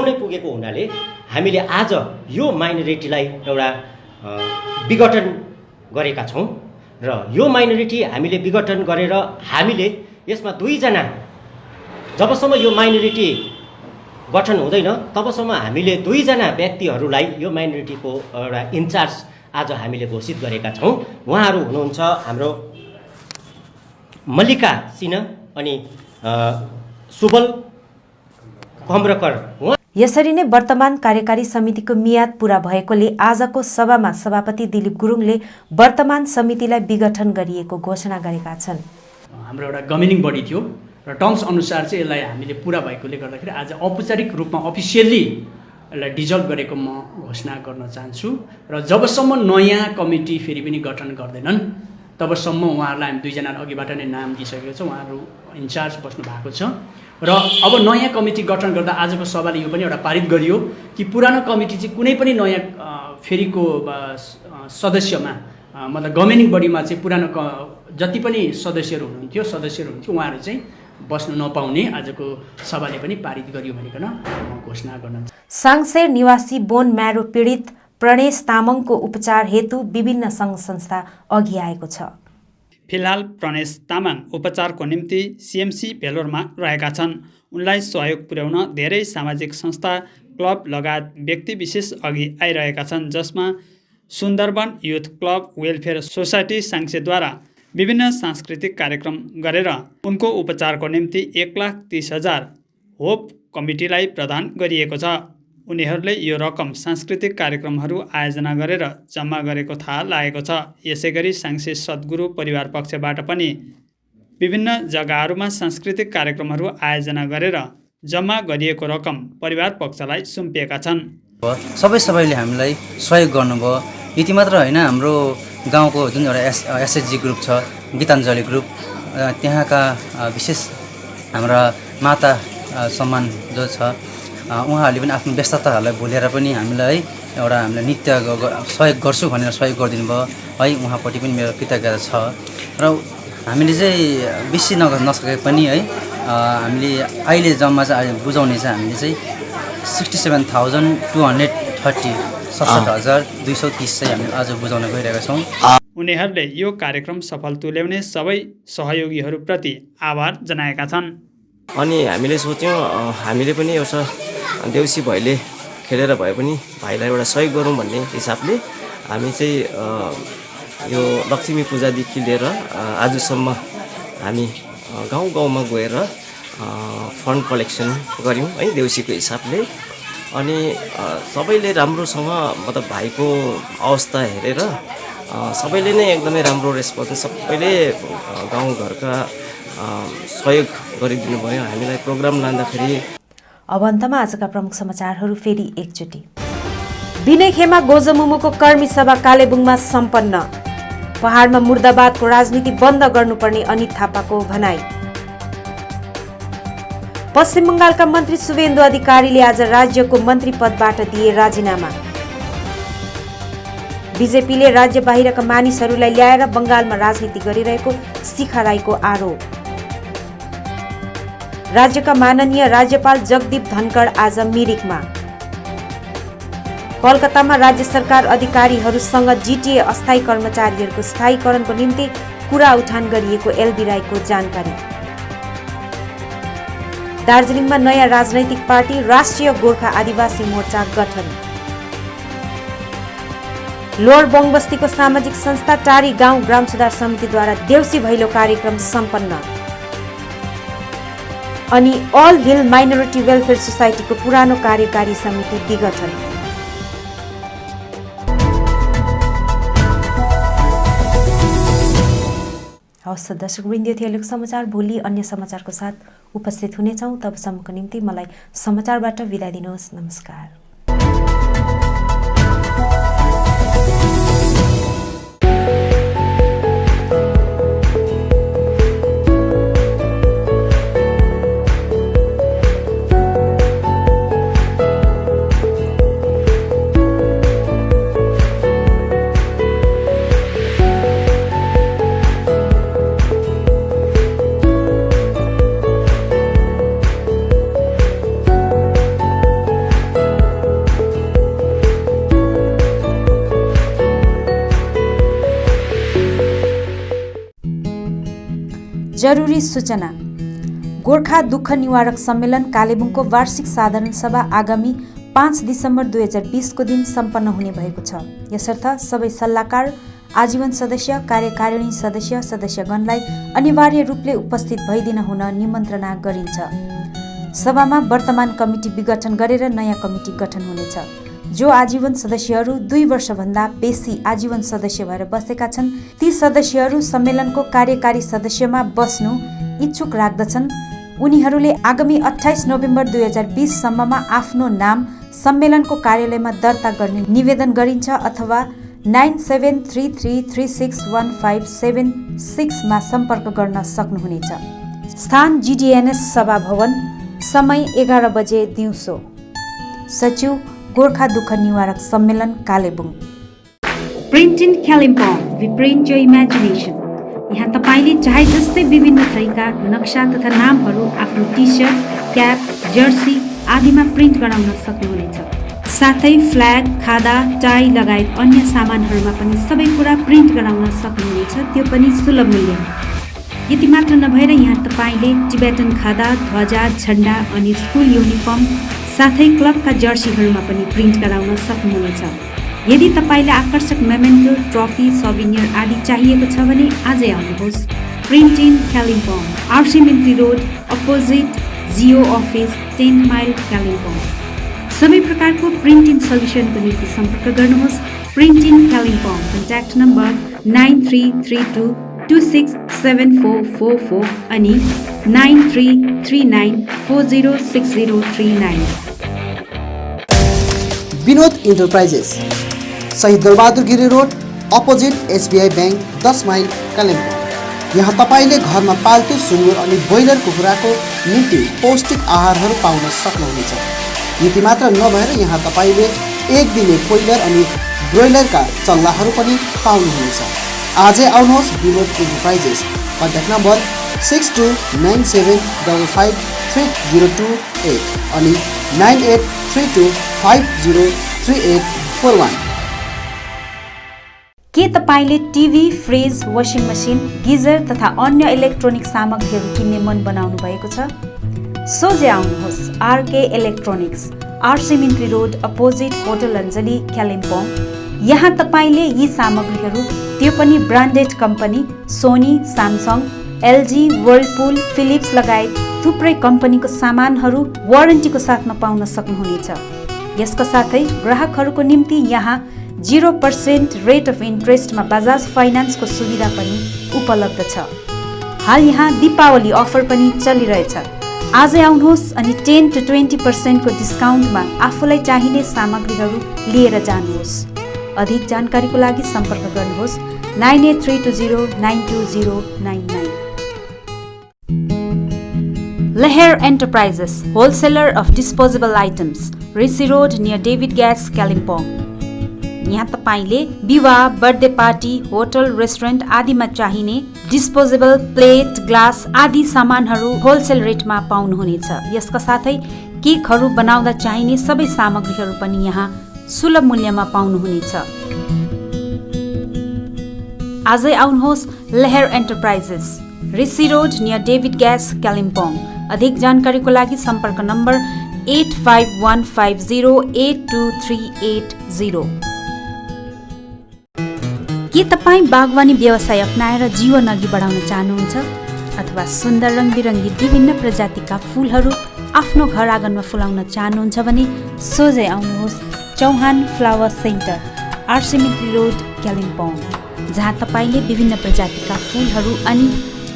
नै पुगेको हुनाले हामीले आज यो माइनोरिटीलाई एउटा विघटन गरेका छौँ र यो माइनोरिटी हामीले विघटन गरेर हामीले यसमा 2 जना, जबसम्म यो माइनोरिटी गठन हुँदैन तबसम्म हामीले 2 जना व्यक्तिहरूलाई यो माइनोरिटीको एउटा इन्चार्ज आज हामीले घोषित गरेका छौँ। उहाँहरू हुनुहुन्छ हाम्रो मल्लिका सिन्हा अनि सुबल कम्रकर। यसरी नै वर्तमान कार्यकारी समितिको मियाद पूरा भएकोले आजको सभामा सभापति दिलीप गुरुङले वर्तमान समितिलाई विघटन गरिएको घोषणा गरेका छन्। हाम्रो एउटा गभर्निङ बडी थियो र टर्म्स अनुसार चाहिँ यसलाई हामीले पुरा भएकोले गर्दाखेरि आज औपचारिक रूपमा अफिसियल्ली यसलाई डिजल्भ गरेको म घोषणा गर्न चाहन्छु। र जबसम्म नयाँ कमिटी फेरि पनि गठन गर्दैनन् तबसम्म उहाँहरूलाई हामी दुईजना अघिबाट नै नाम दिइसकेको छ, उहाँहरू इन्चार्ज बस्नु भएको छ। र अब नयाँ कमिटी गठन गर्दा आजको सभाले यो पनि एउटा पारित गरियो कि पुरानो कमिटी चाहिँ कुनै पनि नयाँ फेरिको सदस्यमा मतलब गभर्निङ बडीमा चाहिँ पुरानो जति पनि सदस्यहरू हुनुहुन्थ्यो उहाँहरू चाहिँ बस्नु नपाउने आजको सभाले पनि पारित गरियो भनिकन घोषणा गर्न। साङसेर निवासी बोन म्यारो पीडित प्रणेश तामाङको उपचार हेतु विभिन्न सङ्घ संस्था अघि आएको छ। फिलहाल प्रणेश तामाङ उपचारको निम्ति सिएमसी भेलोरमा रहेका छन्। उनलाई सहयोग पुर्याउन धेरै सामाजिक संस्था, क्लब लगायत व्यक्ति विशेष अघि आइरहेका छन्, जसमा Sundarban youth club, welfare society साङ्सेद्वारा विभिन्न सांस्कृतिक कार्यक्रम गरेर उनको उपचारको निम्ति 1,30,000 होप कमिटीलाई प्रदान गरिएको छ। उनीहरूले यो रकम सांस्कृतिक कार्यक्रमहरू आयोजना गरेर जम्मा गरेको थाहा लागेको छ। यसैगरी साङ्से सद्गुरु परिवार पक्षबाट पनि विभिन्न जग्गाहरूमा सांस्कृतिक कार्यक्रमहरू आयोजना गरेर जम्मा गरिएको रकम परिवार पक्षलाई सुम्पिएका छन्। सबैले हामीलाई सहयोग गर्नुभयो। यति मात्र होइन, हाम्रो गाउँको जुन एउटा एसएचजी ग्रुप छ, गीताञ्जली ग्रुप, त्यहाँका विशेष हाम्रा माता सम्मान जो छ उहाँहरूले पनि आफ्नो व्यस्तताहरूलाई भुलेर पनि हामीलाई एउटा हामीले नृत्य सहयोग गर्छु भनेर सहयोग गरिदिनु भयो है। उहाँपट्टि पनि मेरो कृतज्ञता छ। र हामीले चाहिँ बेसी नसके पनि है, हामीले अहिले जम्मा चाहिँ बुझाउने चाहिँ हामीले चाहिँ 67,230 67,230 चाहिँ हामी आज बुझाउन गइरहेका छौँ। उनीहरूले यो कार्यक्रम सफल तुल्याउने सबै सहयोगीहरूप्रति आभार जनाएका छन्। अनि हामीले सोच्यौँ हामीले पनि एउटा देउसी भैले खेलेर भए पनि भाइलाई एउटा सहयोग गरौँ भन्ने हिसाबले हामी चाहिँ यो लक्ष्मी पूजादेखि लिएर आजसम्म हामी गाउँ गाउँमा गएर फन्ड कलेक्सन गऱ्यौँ है देउसीको हिसाबले। अनि सबैले राम्रोसँग मतलब भाइको अवस्था हेरेर सबैले नै एकदमै राम्रो रेस्पोन्स, सबैले गाउँघरका सहयोग गरिदिनु भयो हामीलाई प्रोग्राम लाँदाखेरि। अब अन्तमा आजका प्रमुख समाचारहरू फेरि एकचोटि। विनय खेमा गोजमुमोको कर्मी सभा कालेबुङमा सम्पन्न। पहाडमा मुर्दाबादको राजनीति बन्द गर्नुपर्ने अनित थापाको भनाई। पश्चिम बङ्गालका मन्त्री शुभेन्दु अधिकारीले आज राज्यको मन्त्री पदबाट दिए राजीनामा। बीजेपीले राज्य बाहिरका मानिसहरूलाई ल्याएर बङ्गालमा राजनीति गरिरहेको शिखा राईको आरोप। राज्यका माननीय राज्यपाल जगदीप धनखड आज मिरिकमा। कोलकातामा राज्य सरकार अधिकारीहरूसँग जीटीए अस्थायी कर्मचारीहरूको स्थायीकरणको निम्ति कुरा उठान गरिएको एलबी राईको जानकारी। दार्जिलिङमा नयाँ राजनैतिक पार्टी राष्ट्रिय गोर्खा आदिवासी मोर्चा गठन। लोअर बङबस्तीको सामाजिक संस्था टारी गाउँ ग्राम सुधार समितिद्वारा देउसी भैलो कार्यक्रम सम्पन्न। अनि अल हिल माइनोरिटी वेलफेयर सोसाइटीको पुरानो कार्यकारी समिति विघटन। हवस् दर्शकवृन्द, यो थियो अहिलेको समाचार। भोलि अन्य समाचारको साथ उपस्थित हुनेछौँ। तबसम्मको निम्ति मलाई समाचारबाट बिदा दिनुहोस्। नमस्कार। जरुरी सूचना। गोर्खा दुःख निवारक सम्मेलन कालेबुङको वार्षिक साधारण सभा आगामी 5 दिसम्बर 2020 को दिन सम्पन्न हुने भएको छ। यसर्थ सबै सल्लाहकार, आजीवन सदस्य, कार्यकारिणी सदस्य, सदस्यगणलाई अनिवार्य रूपले उपस्थित भइदिन हुन निमन्त्रणा गरिन्छ। सभामा वर्तमान कमिटी विघटन गरेर नयाँ कमिटी गठन हुनेछ। जो आजीवन सदस्यहरू 2 वर्षभन्दा बेसी आजीवन सदस्य भएर बसेका छन्, ती सदस्यहरू सम्मेलनको कार्यकारी सदस्यमा बस्नु इच्छुक राख्दछन्। उनीहरूले आगामी 28 नोभेम्बर 2020 सम्ममा आफ्नो नाम सम्मेलनको कार्यालयमा दर्ता गर्ने निवेदन गरिन्छ अथवा 9733361576 मा सम्पर्क गर्न सक्नुहुनेछ। स्थान GDNS सभा भवन, समय 11 बजे दिउँसो। सचिव गोर्खा दुःख निवारक सम्मेलन Kalebung. Print in Kalimpong, we print your imagination. यहाँ तपाईले चाहे जस्तै विभिन्न थरीका नक्सा तथा नामहरू आफ्नो टी-शर्ट, क्याप, जर्सी आदिमा प्रिन्ट गराउन सक्नुहुनेछ। साथै फ्ल्याग, खादा, टाई लगायत अन्य सामानहरूमा पनि सबै कुरा प्रिन्ट गराउन सक्नुहुनेछ, त्यो पनि सुलभ मूल्यमा। यति मात्र नभएर यहाँ तपाईले टिबेटन खादा, ध्वजा, झण्डा अनि स्कुल युनिफर्म साथै क्लबका जर्सीहरूमा पनि प्रिन्ट गराउन सक्नुहुनेछ। यदि तपाईलाई आकर्षक मेमेन्टो, ट्रफी, सौभिनियर आदि चाहिएको छ भने आजै आउनुहोस्। Print in Kalimpong, R C Mintri road, opposite Jio office, 10 mile, Kalimpong. सबै प्रकारको प्रिन्ट इन सल्युसनको निम्ति सम्पर्क गर्नुहोस्। Print in Kalimpong, contact number 9332267444 अनि 9339406039। Vinod enterprises, Shaheed Dalbahadur Giri road, opposite SBI bank, 10 mile, Kalimpong. यहाँ तपाईँले घरमा पाल्तु सुँगुर अनि ब्रोइलर कुखुराको निम्ति पौष्टिक आहारहरू पाउन सक्नुहुनेछ। यति मात्र नभएर यहाँ तपाईँले एक दिने कोइलर अनि ब्रोइलरका चल्लाहरू पनि पाउनुहुनेछ। आजै आउनुहोस् विनोद इन्टरप्राइजेस। कन्ट्याक्ट नम्बर 6297553028 अनि 9832503841। के तपाईले TV, fridge, washing machine, geyser तथा अन्य इलेक्ट्रोनिक सामग्रीहरू किन्ने मन बनाउनु भएको छ? सोझै आउनुहोस् RK electronics, RC Mintri road, opposite hotel Anjali, Kalimpong. यहाँ तपाईले यी सामग्रीहरू, त्यो पनि branded company Sony, Samsung, LG, Whirlpool, Philips लगायत थुप्रै कम्पनीको सामानहरू वारेन्टीको साथमा पाउन सक्नुहुनेछ। यसका साथै ग्राहकहरूको निम्ति यहाँ 0% रेट अफ इन्ट्रेस्टमा बजाज फाइनान्सको सुविधा पनि उपलब्ध छ। हाल यहाँ दीपावली अफर पनि चलिरहेछ। आजै आउनुहोस् अनि 10 to 20% को डिस्काउन्टमा आफूलाई चाहिने सामग्रीहरू लिएर जानुहोस्। अधिक जानकारीको लागि सम्पर्क गर्नुहोस् 9832092099। Leher Enterprises, wholesaler of disposable items, Rishi Road near David Gas, Kalimpong। यहाँ तपाईले विवाह, बर्थडे पार्टी, होटल, रेस्टुरेन्ट आदिमा चाहिने डिस्पोजेबल प्लेट, ग्लास आदि सामानहरू होलसेल रेटमा पाउनुहुनेछ। यसका साथै केकहरू बनाउँदा चाहिने सबै सामग्रीहरू पनि यहाँ सुलभ मूल्यमा पाउनुहुनेछ। आजै आउनुहोस् Lehar enterprises, Rishi road near David gas, Kalimpong. अधिक जानकारीको लागि सम्पर्क नम्बर 8515082380। के तपाईँ बागवानी व्यवसाय अपनाएर जीवन अघि बढाउन चाहनुहुन्छ अथवा सुन्दर रङबिरङ्गी विभिन्न प्रजातिका फुलहरू आफ्नो घर आँगनमा फुलाउन चाहनुहुन्छ भने सोझै आउनुहोस् Chauhan flower centre, RC Mintri road, Kalimpong, जहाँ तपाईँले विभिन्न प्रजातिका फुलहरू अनि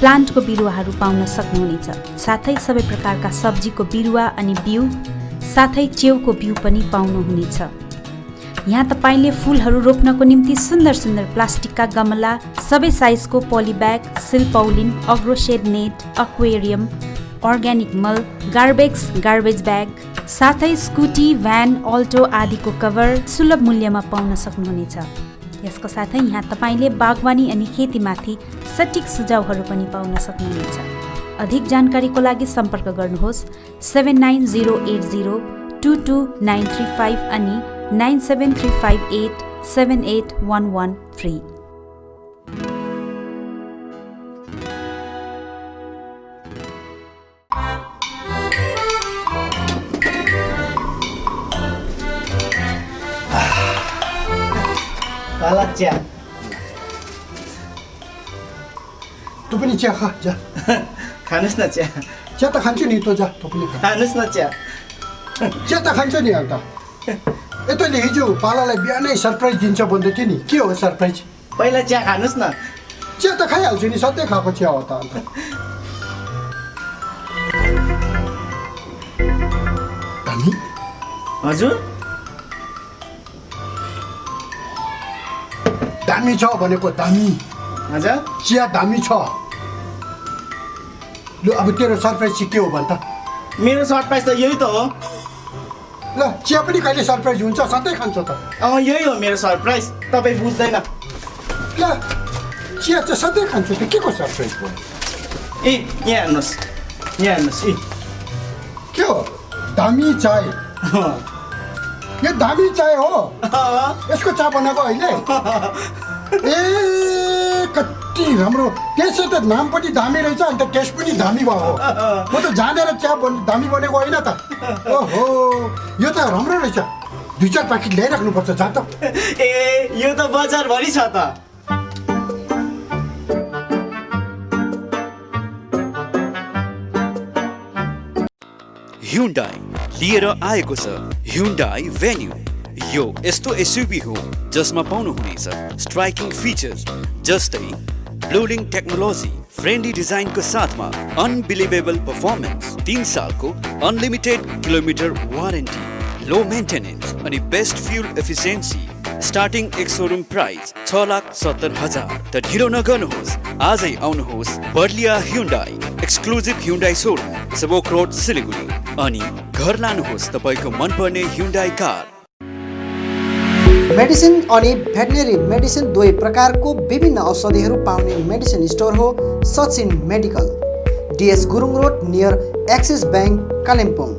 प्लान्टको बिरुवाहरू पाउन सक्नुहुनेछ। साथै सबै प्रकारका सब्जीको बिरुवा अनि बिउ साथै च्याउको बिउ पनि पाउनुहुनेछ। यहाँ तपाईले फुलहरू रोप्नको निम्ति सुन्दर सुन्दर प्लास्टिकका गमला, सबै साइजको पोलिब्याग, सिल्पौलिन, अग्रोसेड नेट, एक्वेरियम, अर्ग्यानिक मल, गार्बेज ब्याग, साथै स्कुटी, भ्यान, अल्टो आदिको कभर सुलभ मूल्यमा पाउन सक्नुहुनेछ। यसको साथै यहाँ तपाईले बागवानी अनि खेतीमाथि सटीक सुझावहरू पनि पाउन सक्नुहुनेछ। अधिक जानकारीको लागि सम्पर्क गर्नुहोस् 7908022935 अनि 9735878113। काला चिया तँ पनि चिया खा जा खानुस् न चिया चिया त खान्छु नि तँ जा तँ पनि खा खानुस् न चिया चिया त खान्छ नि अन्त तैँले हिजो पालालाई बिहानै सरप्राइज दिन्छ भन्दै थियो नि के हो सरप्राइज पहिला चिया खानुस् न चिया त खाइहाल्छु नि सधैँ खाएको चिया हो त अन्त दामी हजुर दामी छ भनेको दामी हजुर चिया दामी छ लु अब तेरो सरप्राइज चाहिँ के हो भन् त मेरो सरप्राइज त यही त हो ल चिया पनि कहिले सरप्राइज हुन्छ सधैँ खान्छ त यही हो मेरो सरप्राइज तपाईँ बुझ्दैन ल चिया चाहिँ सधैँ खान्छु त के को सरप्राइज भयो यहाँ हेर्नुहोस् के हो दामी चाय यो दामी चाय हो यसको चिया बनाएको अहिले ए कति राम्रो त्यसै त नाम पनि दामी रहेछ अन्त टेस्ट पनि दामी भयो म त जानेर चिया दामी बनेको होइन त ओहो यो त राम्रो रहेछ 2-4 प्याकेट ल्याइराख्नुपर्छ जा त यो त बजारभरि छ त Hyundai लिएर आएको छ Hyundai Venue। यो यस्तो एसयुभी हो जसमा पाउनुहुनेछ स्ट्राइकिङ फिचर्स जस्तै ब्लोडिङ टेक्नोलोजी, फ्रेन्डली डिजाइनको साथमा अनबिलिभेबल पर्फर्मेन्स, 3 सालको unlimited kilometre warranty, low maintenance अनि बेस्ट फ्युल एफिसिएन्सी। स्टार्टिङ एक शोरूम प्राइस 6,70,000। त ढिलो नगर्नुहोस्, आजै आउनुहोस् Berlia Hyundai exclusive Hyundai showroom Sevoke road Siliguri अनि घर लानुहोस् तपाईको मनपर्ने Hyundai कार। मेडिसिन अनि भेटनेरी मेडिसिन दुवै प्रकारको विभिन्न औषधिहरू पाउने मेडिसिन स्टोर हो Sachin medical, DS Gurung road near Axis bank Kalimpong.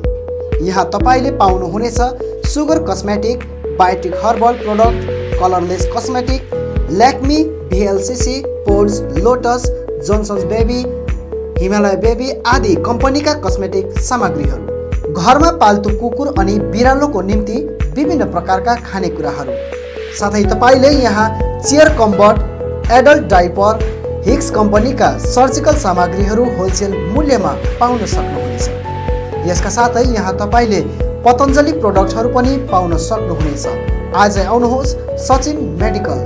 यहाँ तपाईले पाउनुहुनेछ Sugar cosmetic, Biotique herbal product, colourless cosmetic, ल्याक्मी, VLCC, Pond's, Lotus, Johnson's baby, Himalaya baby आदि कम्पनीका कस्मेटिक सामग्रीहरू। घरमा पाल्तु कुकुर अनि बिरालोको निम्ति विभिन्न प्रकारका खानेकुराहरू, साथै तपाईले यहाँ चेयर कम्बर्ट, एडल्ट डाइपर, हिक्स कम्पनीका सर्जिकल सामग्रीहरू होलसेल मूल्यमा पाउन सक्नुहुनेछ। यसका साथै यहाँ तपाईले पतञ्जलि प्रोडक्टहरू पनि पाउन सक्नुहुनेछ। आजै आउनुहोस् सचिन मेडिकल।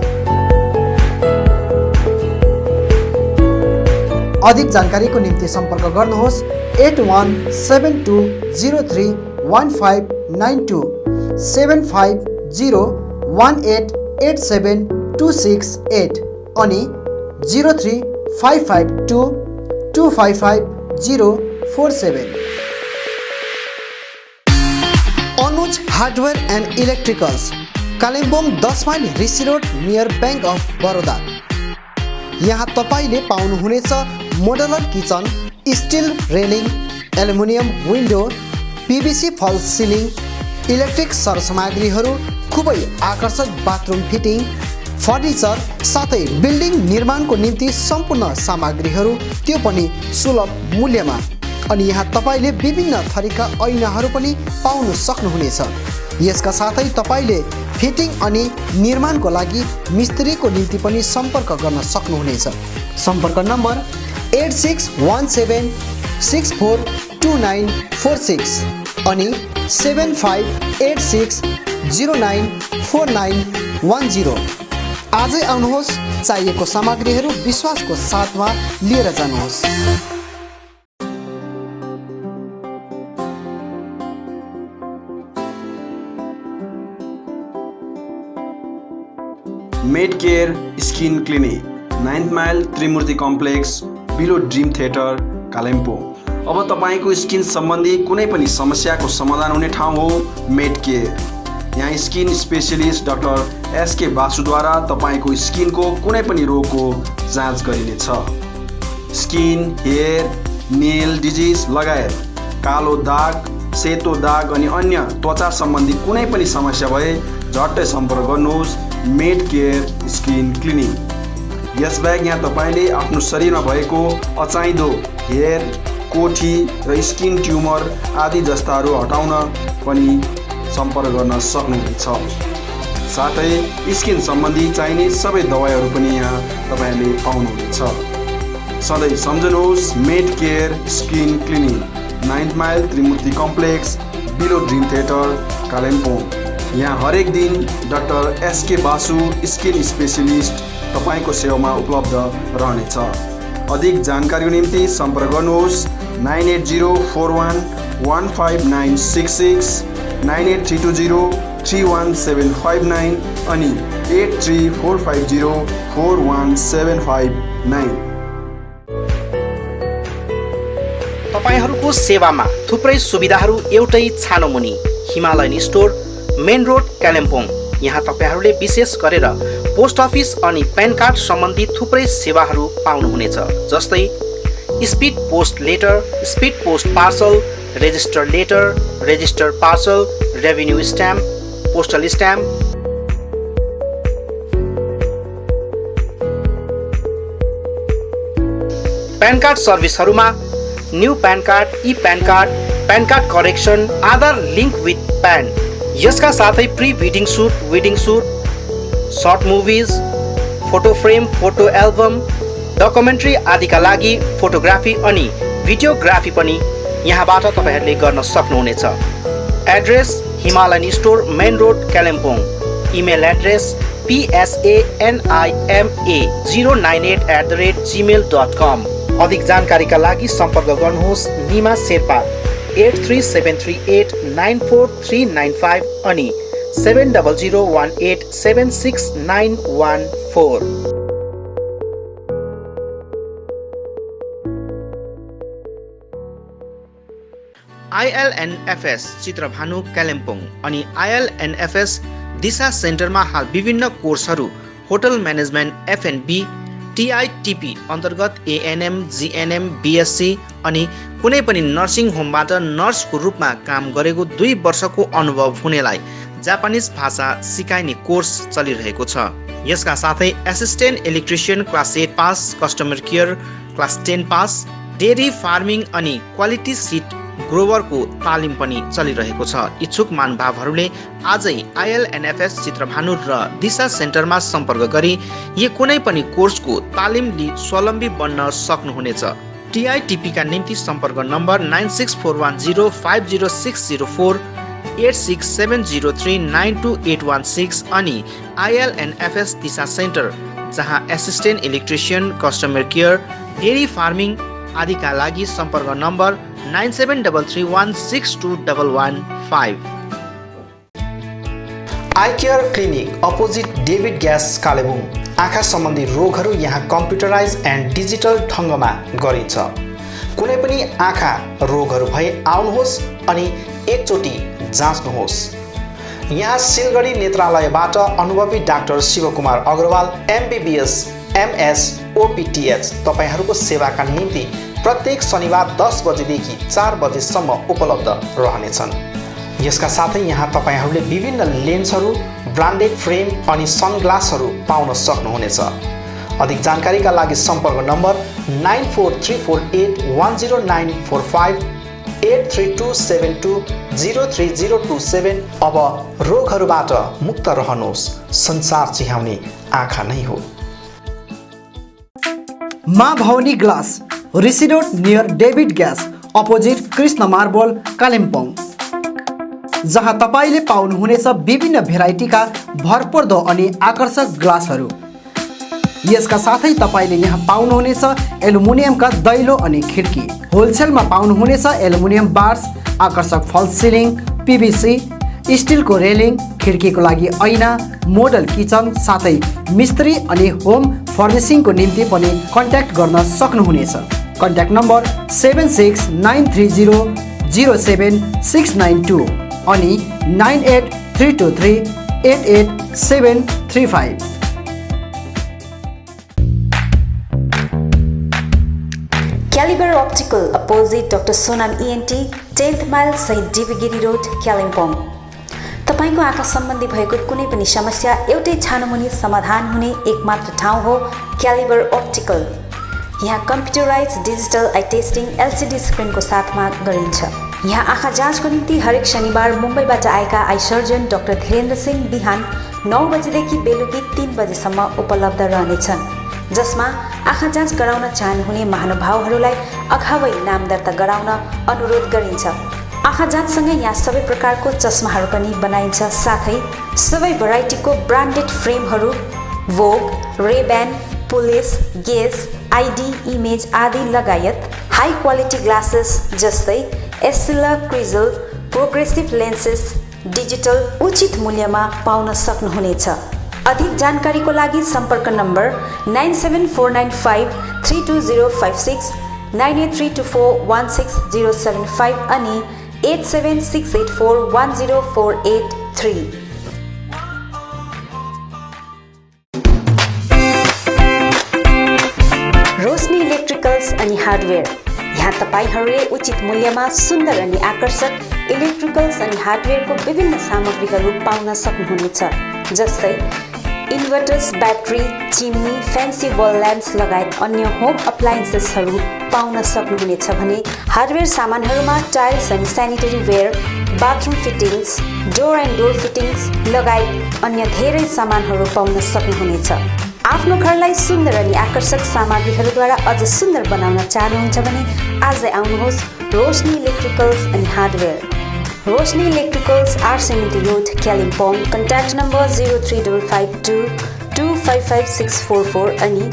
अधिक जानकारीको निम्ति सम्पर्क गर्नुहोस् 8172031592, 7501887268 अनि 0355225547। Anuj hardware and electricals, Kalimpong 10 mile Rishi road near bank of Baroda. यहाँ तपाईले पाउनुहुनेछ modular kitchen, still railing, aluminium window, PVC फल सिलिङ, इलेक्ट्रिक सरसामग्रीहरू, खुबै आकर्षक बाथरुम फिटिङ, फर्निचर, साथै बिल्डिङ निर्माणको निम्ति सम्पूर्ण सामग्रीहरू, त्यो पनि सुलभ मूल्यमा। अनि यहाँ तपाईले विभिन्न थरीका ऐनाहरू पनि पाउन सक्नुहुनेछ। यसका साथै तपाईले फिटिङ अनि निर्माणको लागि मिस्त्रीको निम्ति पनि सम्पर्क गर्न सक्नुहुनेछ। सम्पर्क नम्बर 8617642946 अनि 7586094910। आजै आउनुहोस्, चाहिएको सामग्रीहरू विश्वासको साथमा लिएर जानुहोस्। Med care skin clinic, 9th mile Trimurti complex, below dream theatre, Kalimpong. अब तपाईँको स्किन सम्बन्धी कुनै पनि समस्याको समाधान हुने ठाउँ हो मेड केयर। यहाँ स्किन स्पेशलिस्ट डाक्टर SK बासुद्वारा तपाईँको स्किनको कुनै पनि रोगको जाँच गरिनेछ। स्किन, हेयर, नेल डिजिज लगायत कालो दाग, सेतो दाग अनि अन्य त्वचा सम्बन्धी कुनै पनि समस्या भए झट्टै सम्पर्क गर्नुहोस् मेड केयर स्किन क्लिनिक। यसबाहेक यहाँ तपाईँले आफ्नो शरीरमा भएको अचाहिँदो हेयर, कोठी र स्किन ट्युमर आदि जस्ताहरू हटाउन पनि सम्पर्क गर्न सक्नुहुनेछ। साथै स्किन सम्बन्धी चाहिने सबै दबाईहरू पनि यहाँ तपाईँहरूले पाउनुहुनेछ। सधैँ सम्झनुहोस् med care skin clinic 9th mile Trimurti complex below dream theatre Kalimpong. यहाँ हरेक दिन doctor SK Basu skin specialist तपाईँको सेवामा उपलब्ध रहनेछ। अधिक जानकारीको निम्ति सम्पर्क गर्नुहोस् 9804115966, 9832031759 अनि 8345041759। तपाईहरूको सेवामा थुप्रै सुविधाहरू एउटै छानोमुनि Himalayan store main road Kalimpong. यहाँ तपाईहरूले विशेष गरेर पोस्ट अफिस अनि प्यान कार्ड सम्बन्धी थुप्रै सेवाहरू पाउनुहुनेछ, जस्तै speed post letter, speed post parcel, register letter, register parcel, revenue stamp, postal stamp, PAN card सर्भिसहरूमा new PAN card, e PAN card correction, Aadhaar link with PAN, यसका साथै pre wedding shoot, short movies, photo frame, photo album, documentary आदिका लागि फोटोग्राफी अनि भिडियोग्राफी पनि यहाँबाट तपाईँहरूले गर्न सक्नुहुनेछ। Address Himalayan store main road Kalimpong. Email address psama098@gmail.com। अधिक जानकारीका लागि सम्पर्क गर्नुहोस् निमा शेर्पा 8373894395 अनि 7001876914। ILNFS चित्रभानु कालिम्पोङ अनि ILNFS दिशा सेन्टरमा हाल विभिन्न कोर्सहरू होटल म्यानेजमेन्ट FNB, TITP अन्तर्गत ANM, GNM, BSc अनि कुनै पनि नर्सिङ होमबाट नर्सको रूपमा काम गरेको 2 वर्षको अनुभव हुनेलाई जापानिज भाषा सिकाइने कोर्स चलिरहेको छ। यसका साथै assistant electrician class 8 pass, customer care class 10 pass, dairy farming अनि क्वालिटी सिट ग्रोवरको तालिम पनि चलिरहेको छ। इच्छुक महानुभावहरूले आजै ILNFS चित्रभानु र दिशा सेन्टरमा सम्पर्क गरी यो कुनै पनि कोर्सको तालिम लिई स्वावलम्बी बन्न सक्नुहुनेछ। TITP का निम्ति सम्पर्क नम्बर 9641050604, 8670392816 अनि ILNFS दिशा सेन्टर जहाँ assistant electrician, customer care, dairy farming आदिका लागि सम्पर्क number 9733162115। I care clinic opposite David gas Kalimpong. आँखा सम्बन्धी रोगहरू यहाँ कम्प्युटराइज एन्ड डिजिटल ढङ्गमा गरिन्छ। कुनै पनि आँखा रोगहरू भए आउनुहोस् अनि एकचोटि जाँच्नुहोस्। यहाँ सिलगढी नेत्रालयबाट अनुभवी doctor Shivkumar Agarwal MBBS MS OPTH तपाईहरूको सेवाका निम्ति प्रत्येक शनिबार 10 बजेदेखि 4 बजेसम्म उपलब्ध रहनेछन्। यसका साथै यहाँ तपाईहरूले विभिन्न लेन्सहरू, ब्रान्डेड फ्रेम अनि सनग्लासहरू पाउन सक्नुहुनेछ। अधिक जानकारीका लागि सम्पर्क नम्बर 9434810945, 8327203027। अब रोगहरूबाट मुक्त रहनुहोस्, संसार चिहाउने आँखा नै हो। Maa Bhavani glass, Rishi road near David gas opposite Krishna marble Kalimpong, जहाँ तपाईँले पाउनुहुनेछ विभिन्न भेराइटीका भरपर्दो अनि आकर्षक ग्लासहरू। यसका साथै तपाईँले यहाँ पाउनुहुनेछ एल्युमिनियमका दैलो अनि खिड्की। होलसेलमा पाउनुहुनेछ एल्युमिनियम बार्स, आकर्षक फल्स सिलिङ, PVC, स्टिलको रेलिङ, खिड्कीको लागि ऐना, मोडल किचन साथै मिस्त्री अनि होम फर्निसिङको निम्ति पनि कन्ट्याक्ट गर्न सक्नुहुनेछ। कन्ट्याक्ट नम्बर 7693007692 अनि 9832388735। Caliber Optical opposite Dr. Sonam ENT 10th mile Saint Divigiri Road Kalimpong. तपाईको आँखा सम्बन्धी भएको कुनै पनि समस्या एउटै छानोमुनि समाधान हुने एकमात्र ठाउँ हो क्यालिबर अप्टिकल। यहाँ computerise digital eye testing LCD स्क्रिनको साथमा गरिन्छ। यहाँ आँखा जाँचको निम्ति हरेक शनिबार मुम्बईबाट आएका eye surgeon doctor Dhirendra Singh बिहान 9 बजेदेखि बेलुकी 3 बजेसम्म उपलब्ध रहनेछन्, जसमा आँखा जाँच गराउन चाहनुहुने महानुभावहरूलाई अगावै नाम दर्ता गराउन अनुरोध गरिन्छ। आँखा जाँचसँगै यहाँ सबै प्रकारको चस्माहरू पनि बनाइन्छ, साथै सबै भेराइटीको ब्रान्डेड फ्रेमहरू भोग, रेब्यान, पुलिस, गेस, आइडी, इमेज आदि लगायत हाई क्वालिटी ग्लासेस जस्तै एस्सिला, क्रिजल, प्रोग्रेसिभ लेन्सेस डिजिटल उचित मूल्यमा पाउन सक्नुहुनेछ। अधिक जानकारीको लागि सम्पर्क नम्बर 9749532056, 9832416075 अनि 8768410483। रोशनी इलेक्ट्रिकल्स अनि हार्डवेयर। यहाँ तपाईहरूले उचित मूल्यमा सुन्दर अनि आकर्षक इलेक्ट्रिकल्स अनि हार्डवेयरको विभिन्न सामग्रीहरू पाउन सक्नुहुनेछ, जस्तै इन्भर्टर्स, ब्याट्री, चिम्नी, फ्यान्सी वल ल्याम्प्स लगायत अन्य होम अप्लायन्सेसहरू पाउन सक्नुहुनेछ भने हार्डवेयर सामानहरूमा टाइल्स अनि sanitary ware, bathroom fittings, door and door fittings लगायत अन्य धेरै सामानहरू पाउन सक्नुहुनेछ। आफ्नो घरलाई सुन्दर अनि आकर्षक सामग्रीहरूद्वारा अझ सुन्दर बनाउन चाहनुहुन्छ भने आजै आउनुहोस् रोशनी इलेक्ट्रिकल्स अनि hardware. Roshni electricals, RCMT road, Kalimpong. Contact number 035522555644 अनि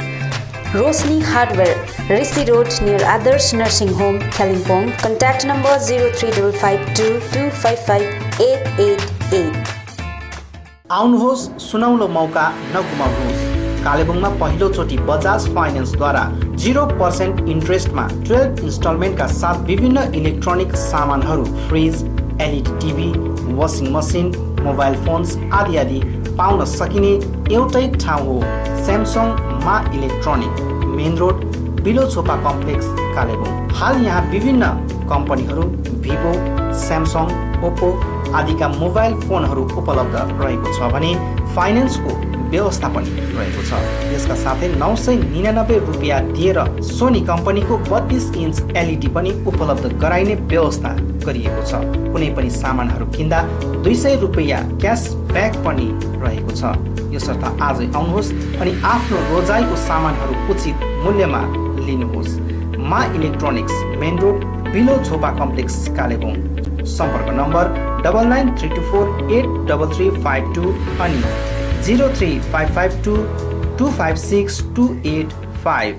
Roshni hardware, Rishi road near Adarsh nursing home, Kalimpong. Contact number 035522558888। आउनुहोस्, सुनौलो मौका नगुमाउनुहोस्। कालेबुङमा पहिलोचोटि बजाज फाइनेन्सद्वारा 0% इन्ट्रेस्टमा 12 इन्स्टलमेन्टका साथ विभिन्न इलेक्ट्रोनिक सामानहरू, fridge, LED TV, washing machine, mobile phones आदि आदि पाउन सकिने एउटै ठाउँ हो स्यामसङ मा electronic, main road, below Chhopa complex, Kalebung. हाल यहाँ विभिन्न कम्पनीहरू भिभो, स्यामसङ, ओप्पो आदिका मोबाइल फोनहरू उपलब्ध रहेको छ भने फाइनेन्सको व्यवस्था पनि रहेको छ। यसका साथै 999 रुपियाँ दिएर सोनी कम्पनीको 32 इन्च एलइडी पनि उपलब्ध गराइने व्यवस्था गरिएको छ। कुनै पनि सामानहरू किन्दा 200 रुपियाँ क्यासब्याक पनि रहेको छ। यसर्थ आजै आउनुहोस् अनि आफ्नो रोजाइको सामानहरू उचित मूल्यमा लिनुहोस्। मा electronics, main road, below Chhopa complex, Kalebung. सम्पर्क नम्बर 9932483352 अनि 035522562885।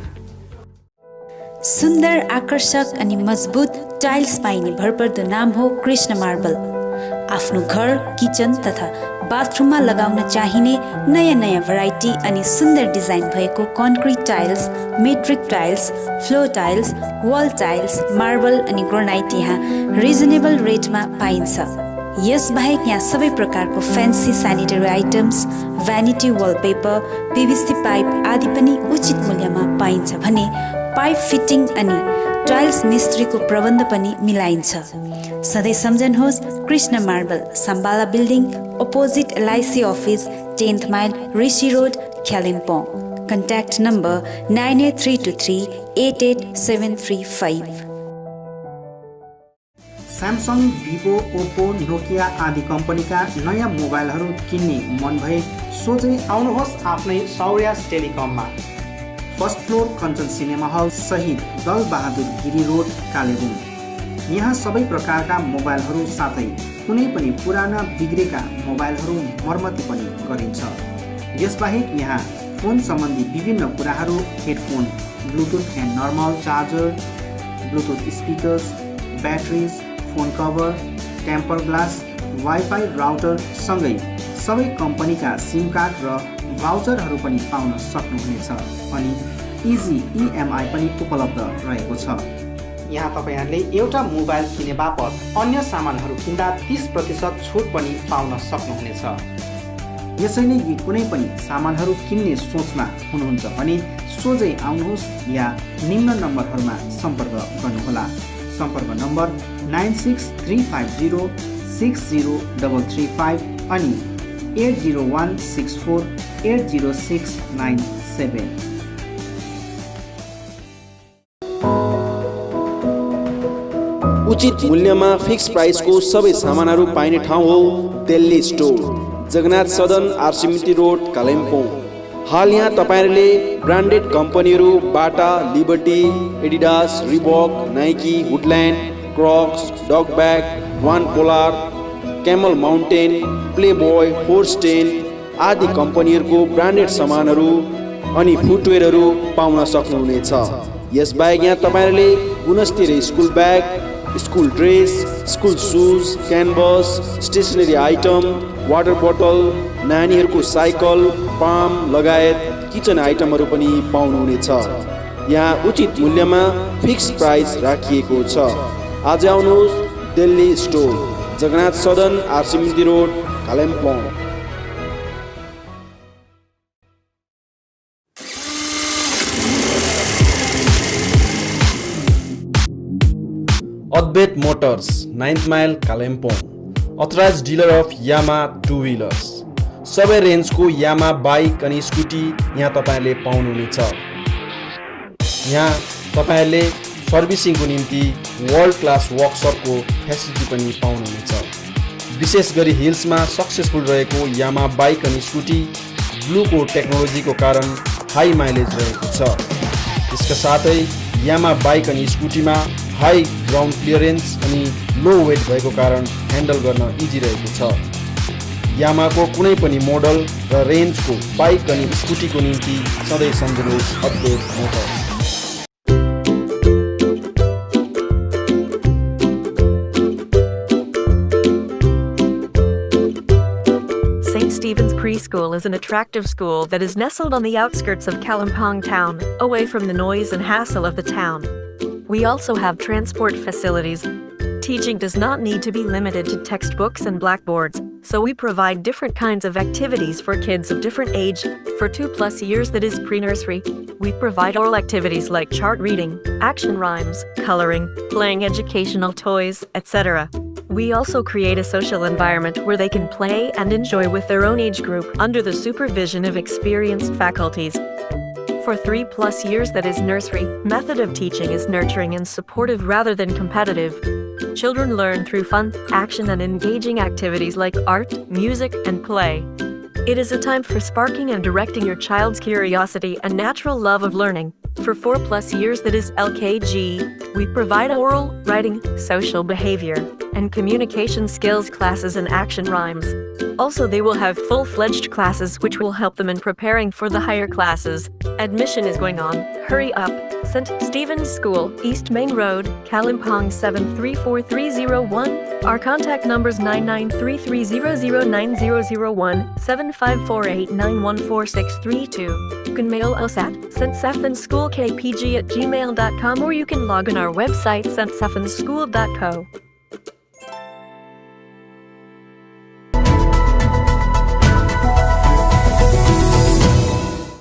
सुन्दर, आकर्षक अनि मजबुत टाइल्स पाइने भरपर्दो नाम हो कृष्ण मार्बल। आफ्नो घर, किचन तथा बाथरुममा लगाउन चाहिने नयाँ नयाँ भेराइटी अनि सुन्दर डिजाइन भएको concrete tiles, metric tiles, floor tiles, wall tiles, marble अनि ग्रेनाइट यहाँ रिजनेबल रेटमा पाइन्छ। यसबाहेक यहाँ सबै प्रकारको fancy sanitary items, vanity wallpaper, PVC pipe आदि पनि उचित मूल्यमा पाइन्छ भने पाइप फिटिङ अनि टाइल्स मिस्त्रीको प्रबन्ध पनि मिलाइन्छ। सधैँ सम्झनुहोस् Krishna marble, Sambala building, opposite LIC office, 10th mile, Rishi road, Kalimpong. Contact number 9832388735। Samsung, Vivo, Oppo, Nokia आदि कम्पनीका नयाँ मोबाइलहरू किन्ने मन भए सोझै आउनुहोस् आफ्नै सौर्यास टेलिकममा। First floor, Kanchan cinema hall, Shahid Dal Bahadur Giri road, Kalimpong. यहाँ सबै प्रकारका मोबाइलहरू साथै कुनै पनि पुराना बिग्रेका मोबाइलहरू मर्मती पनि गरिन्छ। यसबाहेक यहाँ फोन सम्बन्धी विभिन्न कुराहरू, headphone, bluetooth and normal charger, bluetooth speakers, batteries, phone cover, temper glass, wifi router सँगै सबै कम्पनीका सिम कार्ड र भाउचरहरू पनि पाउन सक्नुहुनेछ अनि इजी इएमआई पनि उपलब्ध रहेको छ। यहाँ तपाईहरूले एउटा मोबाइल किने बापत अन्य सामानहरू किन्दा 30% छुट पनि पाउन सक्नुहुनेछ। यसैले यी कुनै पनि सामानहरू किन्ने सोचमा हुनुहुन्छ भने सोझै आउनुहोस् या निम्न नम्बरहरूमा सम्पर्क गर्नुहोला। सम्पर्क नम्बर 9635060335 अनि 8016480697। उचित मूल्यमा फिक्स प्राइसको सबै सामानहरू पाइने ठाउँ हो Delhi store. Jagannath Sadan RCMT road Kalimpong. हाल यहाँ तपाईँहरूले ब्रान्डेड कम्पनीहरू Bata, Liberty, Adidas, Reebok, Nike, Woodland, Crocs, dog bag, वान पोलार, क्यामल माउन्टेन, प्लेबोय, फोर्स्टेन आदि कम्पनीहरूको ब्रान्डेड सामानहरू अनि फुटवेयरहरू पाउन सक्नुहुनेछ। यसबाहेक यहाँ तपाईँहरूले गुणस्तरीय school bag, school dress, school shoes, canvas, stationery item, water बोतल, नानीहरूको साइकल, पाम लगायत किचन आइटमहरू पनि पाउनुहुनेछ। यहाँ उचित मूल्यमा फिक्स प्राइस राखिएको छ। आज आउनुहोस् Delhi store, Jagannath Sadan RCMT road Kalimpong. Advait motors 9th mile Kalimpong, authorised dealer of Yamaha two wheelers. सबै रेन्जको यामा बाइक अनि स्कुटी यहाँ तपाईँहरूले पाउनुहुनेछ। यहाँ तपाईँहरूले सर्भिसिङको निम्ति वर्ल्ड क्लास वर्कसपको फेसिलिटी पनि पाउनुहुनेछ। विशेष गरी हिल्समा सक्सेसफुल रहेको यामा बाइक अनि स्कुटी ब्लूको टेक्नोलोजीको कारण हाई माइलेज रहेको छ। यसका साथै यामा बाइक अनि स्कुटीमा हाई ग्राउन्ड क्लियरेन्स अनि लो वेट भएको कारण ह्यान्डल गर्न इजी रहेको छ। यामाको कुनै पनि मोडल र रेन्जको बाइक अनि स्कुटीको निम्ति सधैँ सम्झनुहोस् अद्वैत Motors. St. Stephen's Preschool is an attractive school that is nestled on the outskirts of Kalimpong town, away from the noise and hassle of the town. We also have transport facilities. Teaching does not need to be limited to textbooks and blackboards, so we provide different kinds of activities for kids of different age. For 2+ years, that is pre-nursery, we provide oral activities like chart reading, action rhymes, coloring, playing educational toys, etc. We also create a social environment where they can play and enjoy with their own age group under the supervision of experienced faculties. For 3+ years, that is nursery, method of teaching is nurturing and supportive rather than competitive. Children learn through fun, action and engaging activities like art, music and play. It is a time for sparking and directing your child's curiosity and natural love of learning. For 4+ years, that is LKG, we provide oral, writing, social behavior, and communication skills classes and action rhymes. Also, they will have full-fledged classes which will help them in preparing for the higher classes. Admission is going on. Hurry up! St. Stephen's School, East Main Road, Kalimpong 734301. Our contact numbers 9933009001, 7548914632. You can mail us at ststephensschoolkpg@gmail.com or you can log on our website ststephensschool.co.